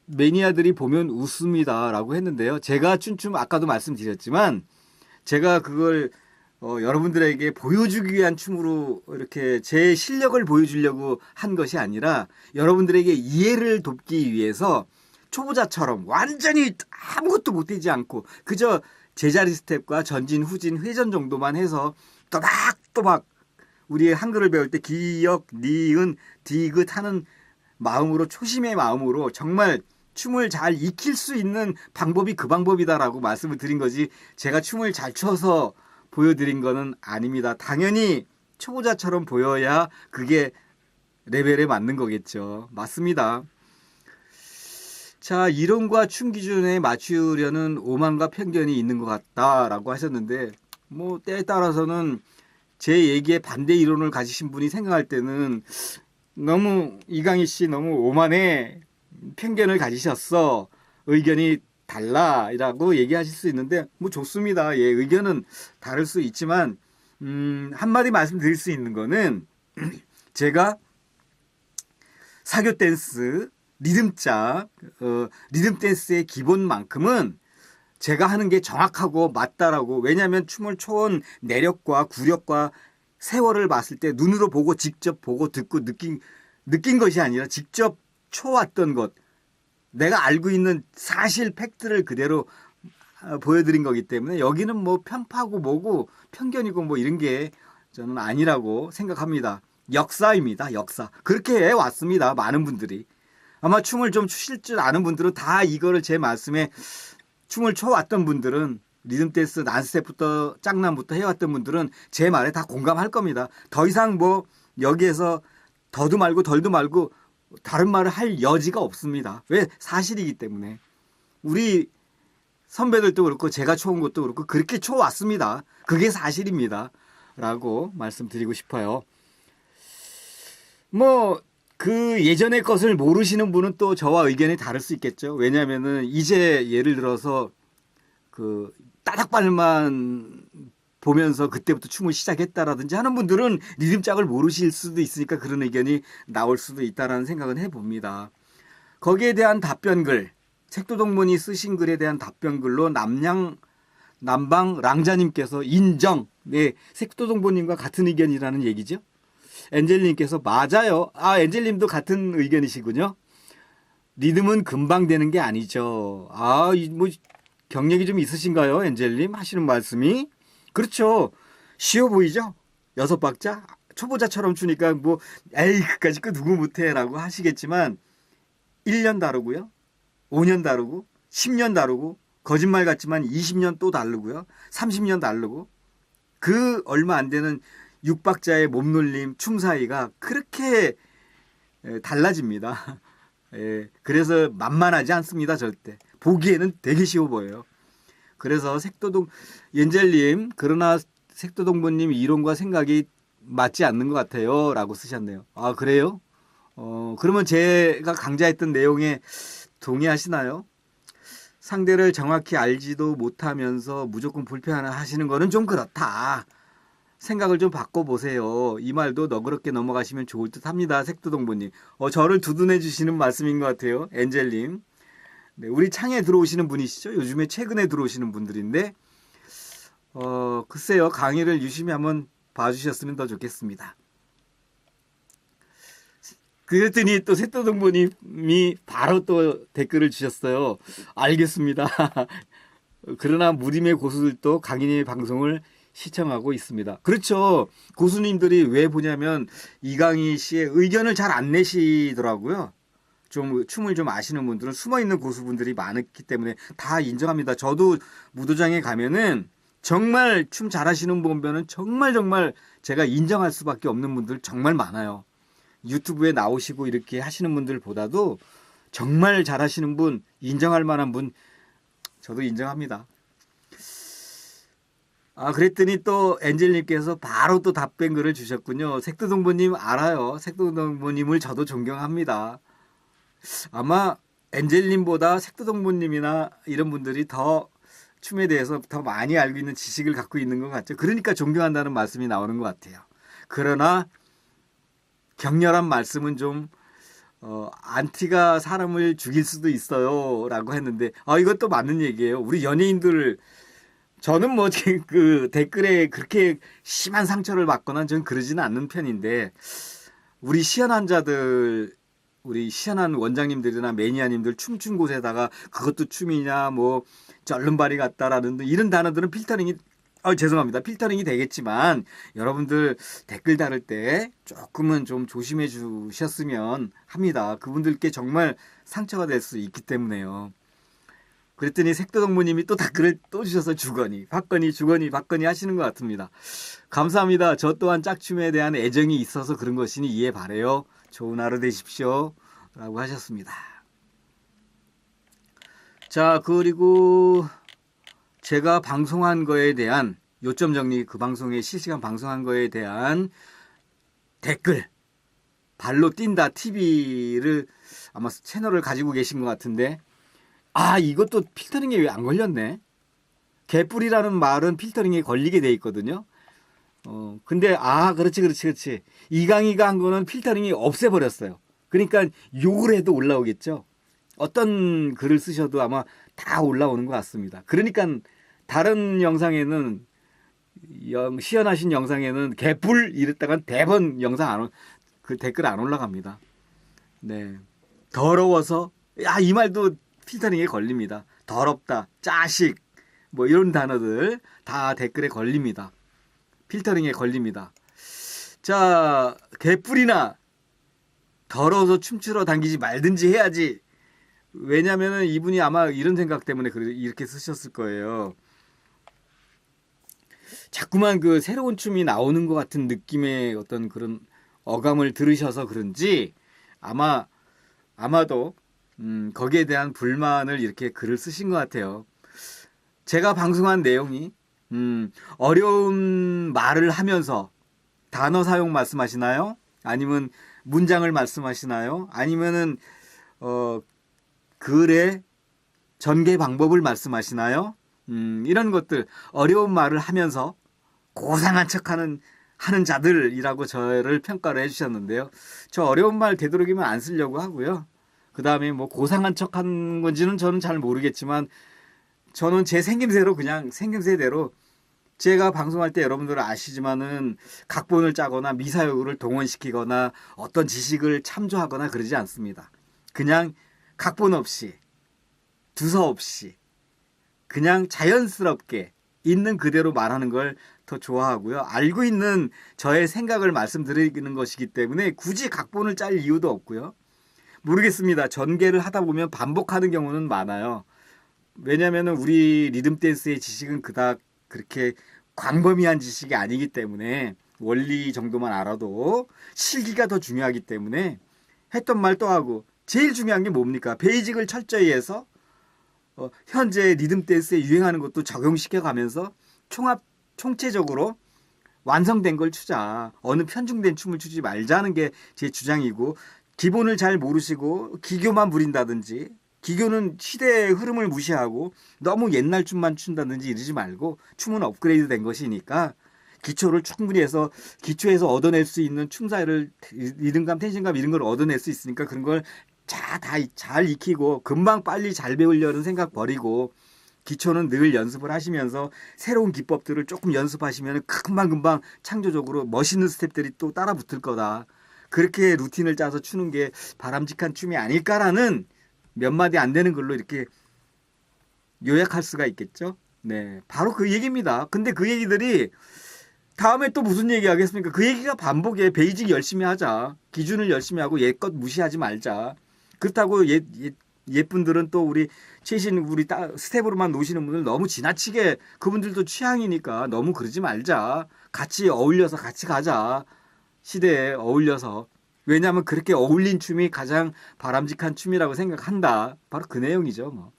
매니아들이 보면 웃습니다라고 했는데요. 제가 춘춤 아까도 말씀드렸지만 제가 그걸 여러분들에게 보여주기 위한 춤으로 이렇게 제 실력을 보여주려고 한 것이 아니라 여러분들에게 이해를 돕기 위해서 초보자처럼 완전히 아무것도 못되지 않고 그저 제자리 스텝과 전진, 후진, 회전 정도만 해서 또박또박 우리 한글을 배울 때 기역, 니은, 디귿 하는 마음으로 초심의 마음으로 정말 춤을 잘 익힐 수 있는 방법이 그 방법이다라고 말씀을 드린 거지 제가 춤을 잘 춰서 보여드린 거는 아닙니다. 당연히 초보자처럼 보여야 그게 레벨에 맞는 거겠죠. 맞습니다. 자, 이론과 춤 기준에 맞추려는 오만과 편견이 있는 것 같다라고 하셨는데 뭐 때에 따라서는 제 얘기에 반대 이론을 가지신 분이 생각할 때는 너무 이강희 씨 너무 오만해 편견을 가지셨어 의견이 달라라고 얘기하실 수 있는데 뭐 좋습니다. 예, 의견은 다를 수 있지만 한마디 말씀드릴 수 있는 거는 제가 사교 댄스 리듬짝 리듬 댄스의 기본만큼은 제가 하는 게 정확하고 맞다라고 왜냐하면 춤을 춰온 내력과 구력과 세월을 봤을 때 눈으로 보고 직접 보고 듣고 느낀 것이 아니라 직접 춰왔던 것 내가 알고 있는 사실 팩트를 그대로 보여드린 거기 때문에 여기는 뭐 편파고 뭐고 편견이고 뭐 이런 게 저는 아니라고 생각합니다. 역사입니다. 역사. 그렇게 해왔습니다. 많은 분들이. 아마 춤을 좀 추실 줄 아는 분들은 다 이거를 제 말씀에 춤을 춰왔던 분들은 리듬 댄스 난스텝부터 짝남부터 해왔던 분들은 제 말에 다 공감할 겁니다. 더 이상 뭐 여기에서 더도 말고 덜도 말고 다른 말을 할 여지가 없습니다. 왜? 사실이기 때문에. 우리 선배들도 그렇고 제가 쳐온 것도 그렇고 그렇게 쳐왔습니다. 그게 사실입니다. 라고 말씀드리고 싶어요. 뭐 그 예전의 것을 모르시는 분은 또 저와 의견이 다를 수 있겠죠. 왜냐하면은 이제 예를 들어서 그 따닥발만 보면서 그때부터 춤을 시작했다라든지 하는 분들은 리듬짝을 모르실 수도 있으니까 그런 의견이 나올 수도 있다라는 생각은 해봅니다. 거기에 대한 답변글, 색도동문이 쓰신 글에 대한 답변글로 남방 랑자님께서 인정. 네, 색도동문님과 같은 의견이라는 얘기죠. 엔젤님께서 맞아요. 아, 엔젤님도 같은 의견이시군요. 리듬은 금방 되는 게 아니죠. 아, 뭐 경력이 좀 있으신가요, 엔젤님? 하시는 말씀이. 그렇죠. 쉬워 보이죠? 6박자? 초보자처럼 추니까 뭐 에이 그까짓 거 누구 못해라고 하시겠지만 1년 다르고요. 5년 다르고 10년 다르고 거짓말 같지만 20년 또 다르고요. 30년 다르고 그 얼마 안 되는 6박자의 몸놀림, 춤 사이가 그렇게 달라집니다. 그래서 만만하지 않습니다. 절대. 보기에는 되게 쉬워 보여요. 그래서 엔젤님, 그러나 색도동부님 이론과 생각이 맞지 않는 것 같아요. 라고 쓰셨네요. 아, 그래요? 그러면 제가 강좌했던 내용에 동의하시나요? 상대를 정확히 알지도 못하면서 무조건 불편하시는 거는 좀 그렇다. 생각을 좀 바꿔보세요. 이 말도 너그럽게 넘어가시면 좋을 듯 합니다. 색도동부님. 저를 두둔해 주시는 말씀인 것 같아요. 엔젤님. 네, 우리 창에 들어오시는 분이시죠? 요즘에 최근에 들어오시는 분들인데, 글쎄요. 강의를 유심히 한번 봐주셨으면 더 좋겠습니다. 그랬더니 또 색도동부님이 바로 또 댓글을 주셨어요. 알겠습니다. 그러나 무림의 고수들도 강인의 방송을 시청하고 있습니다. 그렇죠. 고수님들이 왜 보냐면 이강희 씨의 의견을 잘 안 내시더라고요. 좀 춤을 좀 아시는 분들은 숨어있는 고수분들이 많기 때문에 다 인정합니다. 저도 무도장에 가면은 정말 춤 잘하시는 분 보면은 정말 제가 인정할 수밖에 없는 분들 정말 많아요. 유튜브에 나오시고 이렇게 하시는 분들보다도 정말 잘하시는 분, 인정할 만한 분 저도 인정합니다. 아, 그랬더니 또 엔젤님께서 바로 또 답변글을 주셨군요. 색도동부님 알아요. 색도동부님을 저도 존경합니다. 아마 엔젤님보다 색도동부님이나 이런 분들이 더 춤에 대해서 더 많이 알고 있는 지식을 갖고 있는 것 같죠. 그러니까 존경한다는 말씀이 나오는 것 같아요. 그러나 격렬한 말씀은 좀 안티가 사람을 죽일 수도 있어요 라고 했는데 이것도 맞는 얘기예요. 우리 연예인들 저는 뭐 그 댓글에 그렇게 심한 상처를 받거나 저는 그러지는 않는 편인데 우리 시연한 자들 우리 시연한 원장님들이나 매니아님들 춤춘 곳에다가 그것도 춤이냐 뭐 쩔름발이 같다라는 이런 단어들은 필터링이 죄송합니다. 필터링이 되겠지만 여러분들 댓글 다를 때 조금은 좀 조심해 주셨으면 합니다. 그분들께 정말 상처가 될 수 있기 때문에요. 그랬더니 색도동무님이 또 댓글을 또 주셔서 주거니 받거니 하시는 것 같습니다. 감사합니다. 저 또한 짝춤에 대한 애정이 있어서 그런 것이니 이해 바래요. 좋은 하루 되십시오. 라고 하셨습니다. 자, 그리고 제가 방송한 거에 대한 요점 정리, 그 방송에 실시간 방송한 거에 대한 댓글, 발로 뛴다 TV를 아마 채널을 가지고 계신 것 같은데 이것도 필터링에 왜 안 걸렸네? 개뿔이라는 말은 필터링에 걸리게 돼 있거든요. 근데 그렇지. 이강희가 한 거는 필터링이 없애버렸어요. 그러니까 욕을 해도 올라오겠죠. 어떤 글을 쓰셔도 아마 다 올라오는 것 같습니다. 그러니까 다른 영상에는 시연하신 영상에는 개뿔 이랬다가 대번 영상 그 댓글 안 올라갑니다. 네, 더러워서 이 말도 필터링에 걸립니다. 더럽다, 짜식 뭐 이런 단어들 다 댓글에 걸립니다. 필터링에 걸립니다. 자, 개뿔이나 더러워서 춤추러 당기지 말든지 해야지. 왜냐면은 이분이 아마 이런 생각 때문에 이렇게 쓰셨을 거예요. 자꾸만 그 새로운 춤이 나오는 것 같은 느낌의 어떤 그런 어감을 들으셔서 그런지 아마도 거기에 대한 불만을 이렇게 글을 쓰신 것 같아요. 제가 방송한 내용이 어려운 말을 하면서 단어 사용 말씀하시나요? 아니면 문장을 말씀하시나요? 아니면은 글의 전개 방법을 말씀하시나요? 이런 것들 어려운 말을 하면서 고상한 척하는 하는 자들이라고 저를 평가를 해주셨는데요. 저 어려운 말 되도록이면 안 쓰려고 하고요. 그 다음에 뭐 고상한 척하는 건지는 저는 잘 모르겠지만 저는 제 생김새로 그냥 생김새대로 제가 방송할 때 여러분들은 아시지만은 각본을 짜거나 미사여구를 동원시키거나 어떤 지식을 참조하거나 그러지 않습니다. 그냥 각본 없이 두서 없이 그냥 자연스럽게 있는 그대로 말하는 걸 더 좋아하고요. 알고 있는 저의 생각을 말씀드리는 것이기 때문에 굳이 각본을 짤 이유도 없고요. 모르겠습니다. 전개를 하다 보면 반복하는 경우는 많아요. 왜냐하면 우리 리듬 댄스의 지식은 그닥 그렇게 광범위한 지식이 아니기 때문에 원리 정도만 알아도 실기가 더 중요하기 때문에 했던 말 또 하고 제일 중요한 게 뭡니까? 베이직을 철저히 해서 현재 리듬 댄스에 유행하는 것도 적용시켜 가면서 총체적으로 완성된 걸 추자. 어느 편중된 춤을 추지 말자는 게 제 주장이고 기본을 잘 모르시고 기교만 부린다든지 기교는 시대의 흐름을 무시하고 너무 옛날 춤만 춘다든지 이러지 말고 춤은 업그레이드 된 것이니까 기초를 충분히 해서 기초에서 얻어낼 수 있는 춤사위를 리듬감, 텐션감 이런 걸 얻어낼 수 있으니까 그런 걸 다 잘 익히고 금방 빨리 잘 배우려는 생각 버리고 기초는 늘 연습을 하시면서 새로운 기법들을 조금 연습하시면 금방금방 창조적으로 멋있는 스텝들이 또 따라 붙을 거다. 그렇게 루틴을 짜서 추는 게 바람직한 춤이 아닐까라는 몇 마디 안 되는 걸로 이렇게 요약할 수가 있겠죠. 네, 바로 그 얘기입니다. 근데 그 얘기들이 다음에 또 무슨 얘기 하겠습니까? 그 얘기가 반복이에요. 베이직 열심히 하자. 기준을 열심히 하고 옛것 무시하지 말자. 그렇다고 옛분들은 또 우리 최신 우리 스텝으로만 노시는 분들 너무 지나치게 그분들도 취향이니까 너무 그러지 말자. 같이 어울려서 같이 가자. 시대에 어울려서. 왜냐하면 그렇게 어울린 춤이 가장 바람직한 춤이라고 생각한다. 바로 그 내용이죠. 뭐.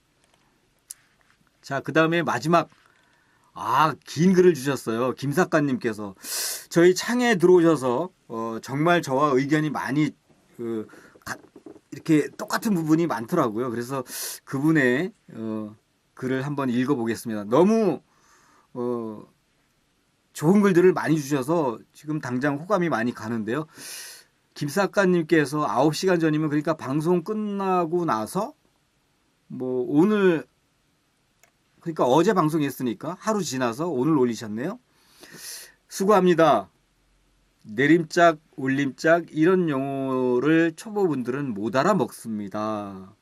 자, 그 다음에 마지막 긴 글을 주셨어요. 김 작가님께서 저희 창에 들어오셔서 정말 저와 의견이 많이 이렇게 똑같은 부분이 많더라고요. 그래서 그분의 글을 한번 읽어보겠습니다. 너무 좋은 글들을 많이 주셔서 지금 당장 호감이 많이 가는데요. 김 작가님께서 9시간 전이면 그러니까 방송 끝나고 나서 뭐 오늘 그러니까 어제 방송했으니까 하루 지나서 오늘 올리셨네요. 수고합니다. 내림짝, 올림짝 이런 용어를 초보분들은 못 알아먹습니다.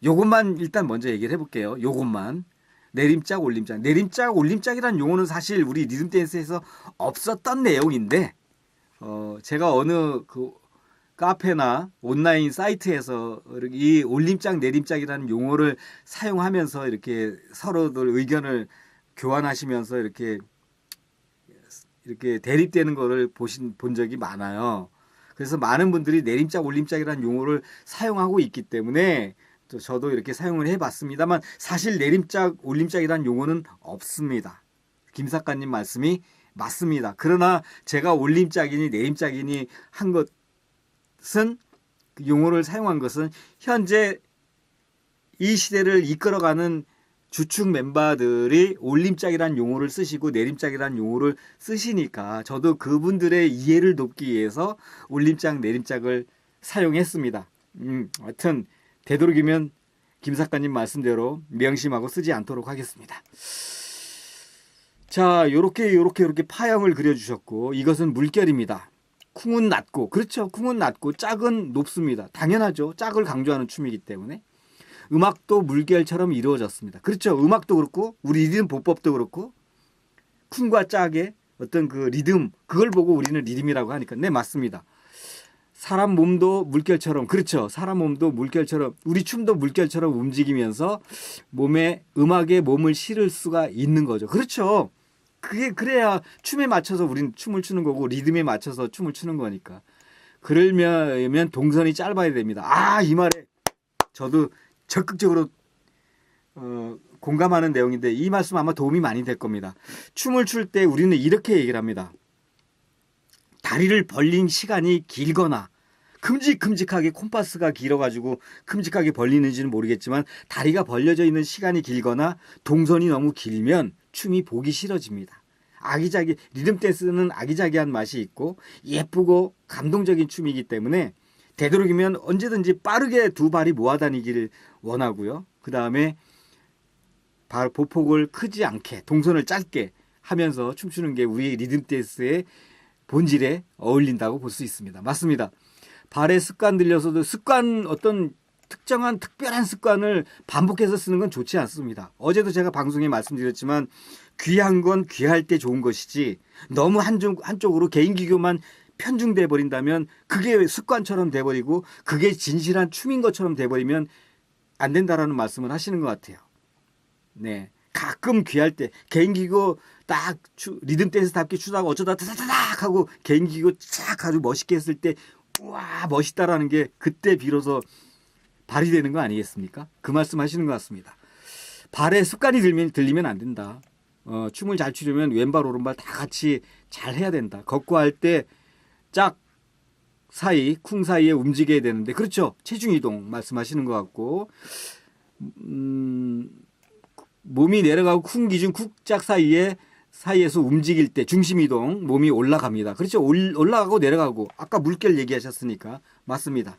요것만 일단 먼저 얘기를 해볼게요. 요것만. 내림짝, 올림짝. 내림짝, 올림짝이라는 용어는 사실 우리 리듬 댄스에서 없었던 내용인데 제가 어느 그 카페나 온라인 사이트에서 이 올림짝, 내림짝이라는 용어를 사용하면서 이렇게 서로들 의견을 교환하시면서 이렇게 대립되는 거를 본 적이 많아요. 그래서 많은 분들이 내림짝, 올림짝이라는 용어를 사용하고 있기 때문에 또 저도 이렇게 사용을 해봤습니다만 사실 내림짝, 올림짝이라는 용어는 없습니다. 김 작가님 말씀이 맞습니다. 그러나 제가 올림짝이니 내림짝이니 한 것은 그 용어를 사용한 것은 현재 이 시대를 이끌어가는 주축 멤버들이 올림짝이라는 용어를 쓰시고 내림짝이라는 용어를 쓰시니까 저도 그분들의 이해를 돕기 위해서 올림짝, 내림짝을 사용했습니다. 하여튼 되도록이면 김 작가님 말씀대로 명심하고 쓰지 않도록 하겠습니다. 자, 요렇게 파형을 그려주셨고 이것은 물결입니다. 쿵은 낮고 그렇죠. 쿵은 낮고 짝은 높습니다. 당연하죠. 짝을 강조하는 춤이기 때문에. 음악도 물결처럼 이루어졌습니다. 그렇죠. 음악도 그렇고 우리 리듬 보법도 그렇고 쿵과 짝의 어떤 그 리듬 그걸 보고 우리는 리듬이라고 하니까 네 맞습니다. 사람 몸도 물결처럼 그렇죠. 사람 몸도 물결처럼 우리 춤도 물결처럼 움직이면서 몸에 음악에 몸을 실을 수가 있는 거죠. 그렇죠. 그래야 춤에 맞춰서 우리는 춤을 추는 거고 리듬에 맞춰서 춤을 추는 거니까. 그러면 동선이 짧아야 됩니다. 이 말에 저도 적극적으로 공감하는 내용인데 이 말씀 아마 도움이 많이 될 겁니다. 춤을 출 때 우리는 이렇게 얘기를 합니다. 다리를 벌린 시간이 길거나 큼직큼직하게 콤파스가 길어가지고 큼직하게 벌리는지는 모르겠지만 다리가 벌려져 있는 시간이 길거나 동선이 너무 길면 춤이 보기 싫어집니다. 아기자기 리듬 댄스는 아기자기한 맛이 있고 예쁘고 감동적인 춤이기 때문에 되도록이면 언제든지 빠르게 두 발이 모아다니기를 원하고요. 그 다음에 보폭을 크지 않게 동선을 짧게 하면서 춤추는 게 우리 리듬 댄스의 본질에 어울린다고 볼 수 있습니다. 맞습니다. 발의 습관 들려서도 어떤 특정한 특별한 습관을 반복해서 쓰는 건 좋지 않습니다. 어제도 제가 방송에 말씀드렸지만 귀한 건 귀할 때 좋은 것이지 너무 한쪽으로 개인 기교만 편중돼 버린다면 그게 습관처럼 돼버리고 그게 진실한 춤인 것처럼 돼버리면 안 된다라는 말씀을 하시는 것 같아요. 네, 가끔 귀할 때 개인 기교 딱 리듬 댄스답게 추다가 어쩌다 타다닥 하고 개인 기교 쫙 아주 멋있게 했을 때 우와 멋있다라는 게 그때 비로소 발휘되는 거 아니겠습니까? 그 말씀 하시는 것 같습니다. 발에 습관이 들리면 안 된다. 춤을 잘 추려면 왼발 오른발 다 같이 잘 해야 된다. 걷고 할 때 짝 사이 쿵 사이에 움직여야 되는데 그렇죠. 체중 이동 말씀하시는 것 같고 몸이 내려가고 쿵 기준 쿵짝 사이에서 움직일 때 중심 이동 몸이 올라갑니다. 그렇죠. 올라가고 내려가고 아까 물결 얘기하셨으니까 맞습니다.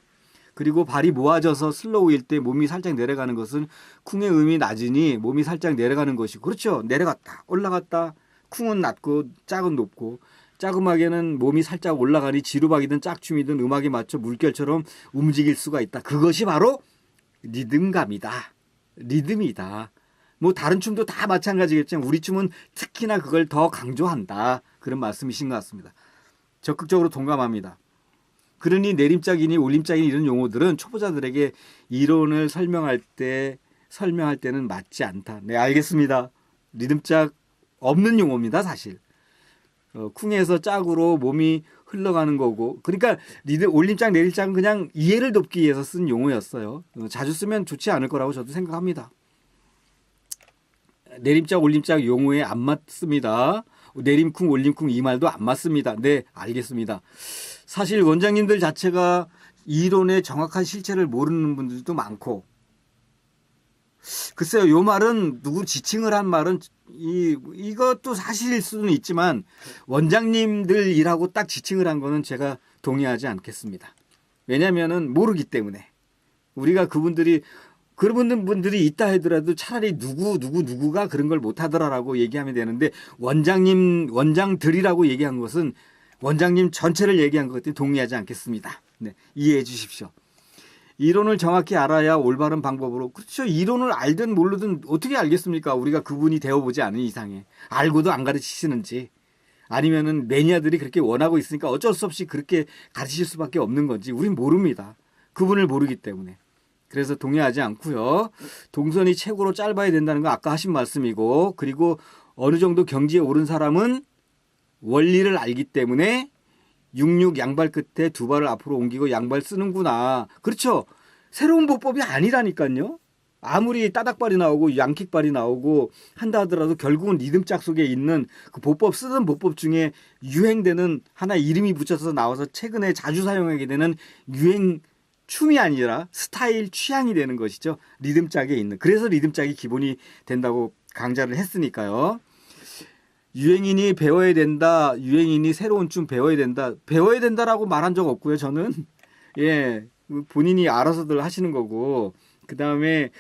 그리고 발이 모아져서 슬로우일 때 몸이 살짝 내려가는 것은 쿵의 음이 낮으니 몸이 살짝 내려가는 것이고 그렇죠. 내려갔다 올라갔다 쿵은 낮고 짝은 높고 짜금하게는 몸이 살짝 올라가니 지루박이든 짝춤이든 음악에 맞춰 물결처럼 움직일 수가 있다. 그것이 바로 리듬감이다. 리듬이다. 뭐 다른 춤도 다 마찬가지겠지만 우리 춤은 특히나 그걸 더 강조한다. 그런 말씀이신 것 같습니다. 적극적으로 동감합니다. 그러니 내림짝이니 올림짝이니 이런 용어들은 초보자들에게 이론을 설명할 때는 맞지 않다. 네, 알겠습니다. 리듬짝 없는 용어입니다, 사실. 쿵에서 짝으로 몸이 흘러가는 거고. 그러니까 올림짝, 내림짝은 그냥 이해를 돕기 위해서 쓴 용어였어요. 자주 쓰면 좋지 않을 거라고 저도 생각합니다. 내림짝, 올림짝 용어에 안 맞습니다. 내림쿵, 올림쿵 이 말도 안 맞습니다. 네, 알겠습니다. 사실 원장님들 자체가 이론의 정확한 실체를 모르는 분들도 많고 글쎄요, 요 말은 누구 지칭을 한 말은 이것도 사실일 수는 있지만 원장님들이라고 딱 지칭을 한 거는 제가 동의하지 않겠습니다. 왜냐하면은 모르기 때문에 우리가 그런 분들이 있다 하더라도 차라리 누구가 그런 걸 못하더라라고 얘기하면 되는데 원장들이라고 얘기한 것은 원장님 전체를 얘기한 것 같으니 동의하지 않겠습니다. 네, 이해해 주십시오. 이론을 정확히 알아야 올바른 방법으로 그렇죠. 이론을 알든 모르든 어떻게 알겠습니까? 우리가 그분이 되어보지 않은 이상에 알고도 안 가르치시는지 아니면은 매니아들이 그렇게 원하고 있으니까 어쩔 수 없이 그렇게 가르치실 수밖에 없는 건지 우린 모릅니다. 그분을 모르기 때문에. 그래서 동의하지 않고요. 동선이 최고로 짧아야 된다는 건 아까 하신 말씀이고 그리고 어느 정도 경지에 오른 사람은 원리를 알기 때문에 66 양발 끝에 두 발을 앞으로 옮기고 양발 쓰는구나. 그렇죠. 새로운 보법이 아니라니까요. 아무리 따닥발이 나오고 양킥발이 나오고 한다 하더라도 결국은 리듬짝 속에 있는 그 쓰던 보법 중에 유행되는 하나 이름이 붙여서 나와서 최근에 자주 사용하게 되는 유행 춤이 아니라 스타일 취향이 되는 것이죠. 리듬짝에 있는. 그래서 리듬짝이 기본이 된다고 강좌를 했으니까요. 유행인이 배워야 된다. 유행인이 새로운 춤 배워야 된다. 배워야 된다라고 말한 적 없고요. 저는 예 본인이 알아서들 하시는 거고 그 다음에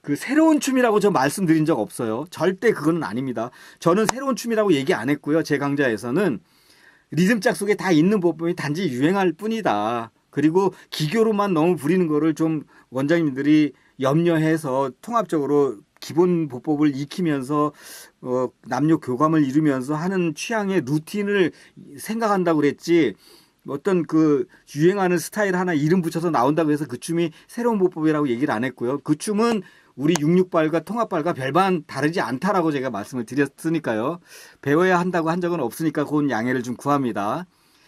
그 새로운 춤이라고 저 말씀드린 적 없어요. 절대 그건 아닙니다. 저는 새로운 춤이라고 얘기 안 했고요. 제 강좌에서는 리듬짝 속에 다 있는 법이 단지 유행할 뿐이다. 그리고 기교로만 너무 부리는 거를 좀 원장님들이 염려해서 통합적으로 기본 보법을 익히면서 남녀 교감을 이루면서 하는 취향의 루틴을 생각한다고 그랬지 어떤 그 유행하는 스타일 하나 이름 붙여서 나온다고 해서 그 춤이 새로운 보법이라고 얘기를 안 했고요. 그 춤은 우리 66발과 통합발과 별반 다르지 않다라고 제가 말씀을 드렸으니까요. 배워야 한다고 한 적은 없으니까 그건 양해를 좀 구합니다.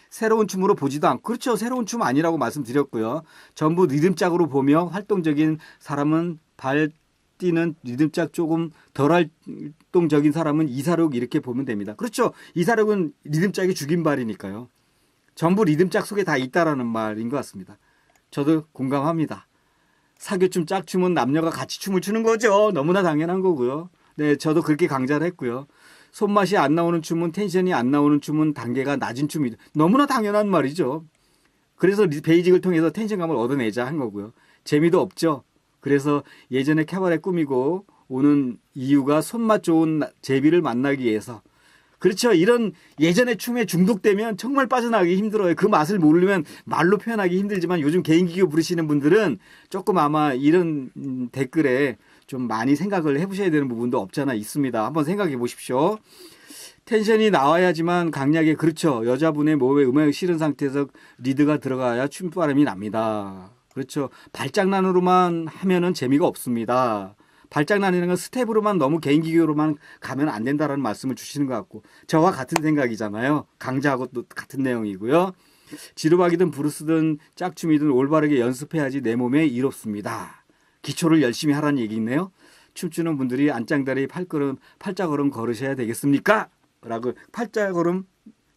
새로운 춤으로 보지도 않고 그렇죠. 새로운 춤 아니라고 말씀드렸고요. 전부 리듬짝으로 보며 활동적인 사람은 발 뛰는 리듬짝 조금 덜 활동적인 사람은 이사력 이렇게 보면 됩니다. 그렇죠. 이사력은 리듬짝이 죽인 발이니까요. 전부 리듬짝 속에 다 있다라는 말인 것 같습니다. 저도 공감합니다. 사교춤, 짝춤은 남녀가 같이 춤을 추는 거죠. 너무나 당연한 거고요. 네, 저도 그렇게 강좌를 했고요. 손맛이 안 나오는 춤은, 텐션이 안 나오는 춤은 단계가 낮은 춤이죠. 너무나 당연한 말이죠. 그래서 베이직을 통해서 텐션감을 얻어내자 한 거고요. 재미도 없죠. 그래서 예전에 캐바레 꾸미고 오는 이유가 손맛 좋은 제비를 만나기 위해서. 그렇죠. 이런 예전의 춤에 중독되면 정말 빠져나가기 힘들어요. 그 맛을 모르면 말로 표현하기 힘들지만 요즘 개인기교 부르시는 분들은 조금 아마 이런 댓글에 좀 많이 생각을 해보셔야 되는 부분도 없잖아 있습니다. 한번 생각해 보십시오. 텐션이 나와야지만 강약에, 그렇죠. 여자분의 몸에 음악이 실은 상태에서 리드가 들어가야 춤바람이 납니다. 그렇죠. 발장난으로만 하면은 재미가 없습니다. 발장난이라는 건 스텝으로만 너무 개인기교로만 가면 안 된다라는 말씀을 주시는 것 같고, 저와 같은 생각이잖아요. 강자하고도 같은 내용이고요. 지루박이든 브루스든 짝춤이든 올바르게 연습해야지 내 몸에 이롭습니다. 기초를 열심히 하라는 얘기네요. 춤추는 분들이 안짱다리 팔자걸음 걸으셔야 되겠습니까? 라고. 팔자걸음,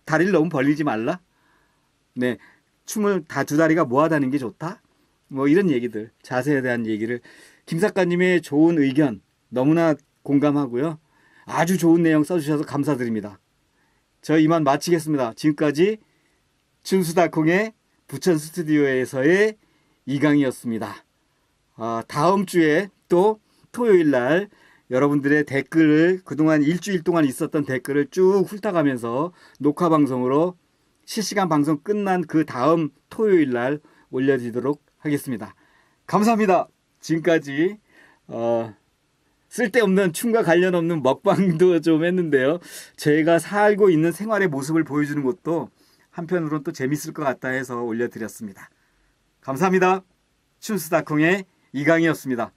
다리를 너무 벌리지 말라? 네, 춤을 다 두 다리가 모아다니는 게 좋다? 뭐 이런 얘기들, 자세에 대한 얘기를, 김 작가님의 좋은 의견 너무나 공감하고요. 아주 좋은 내용 써주셔서 감사드립니다. 저 이만 마치겠습니다. 지금까지 춤수다콩의 부천 스튜디오에서의 이강이었습니다. 다음 주에 또 토요일 날 여러분들의 댓글을, 그동안 일주일 동안 있었던 댓글을 쭉 훑어가면서 녹화 방송으로 실시간 방송 끝난 그 다음 토요일 날 올려드리도록 하겠습니다. 감사합니다. 지금까지 쓸데없는 춤과 관련 없는 먹방도 좀 했는데요. 제가 살고 있는 생활의 모습을 보여주는 것도 한편으로는 또 재밌을 것 같다 해서 올려드렸습니다. 감사합니다. 춤수다콩의 이강이었습니다.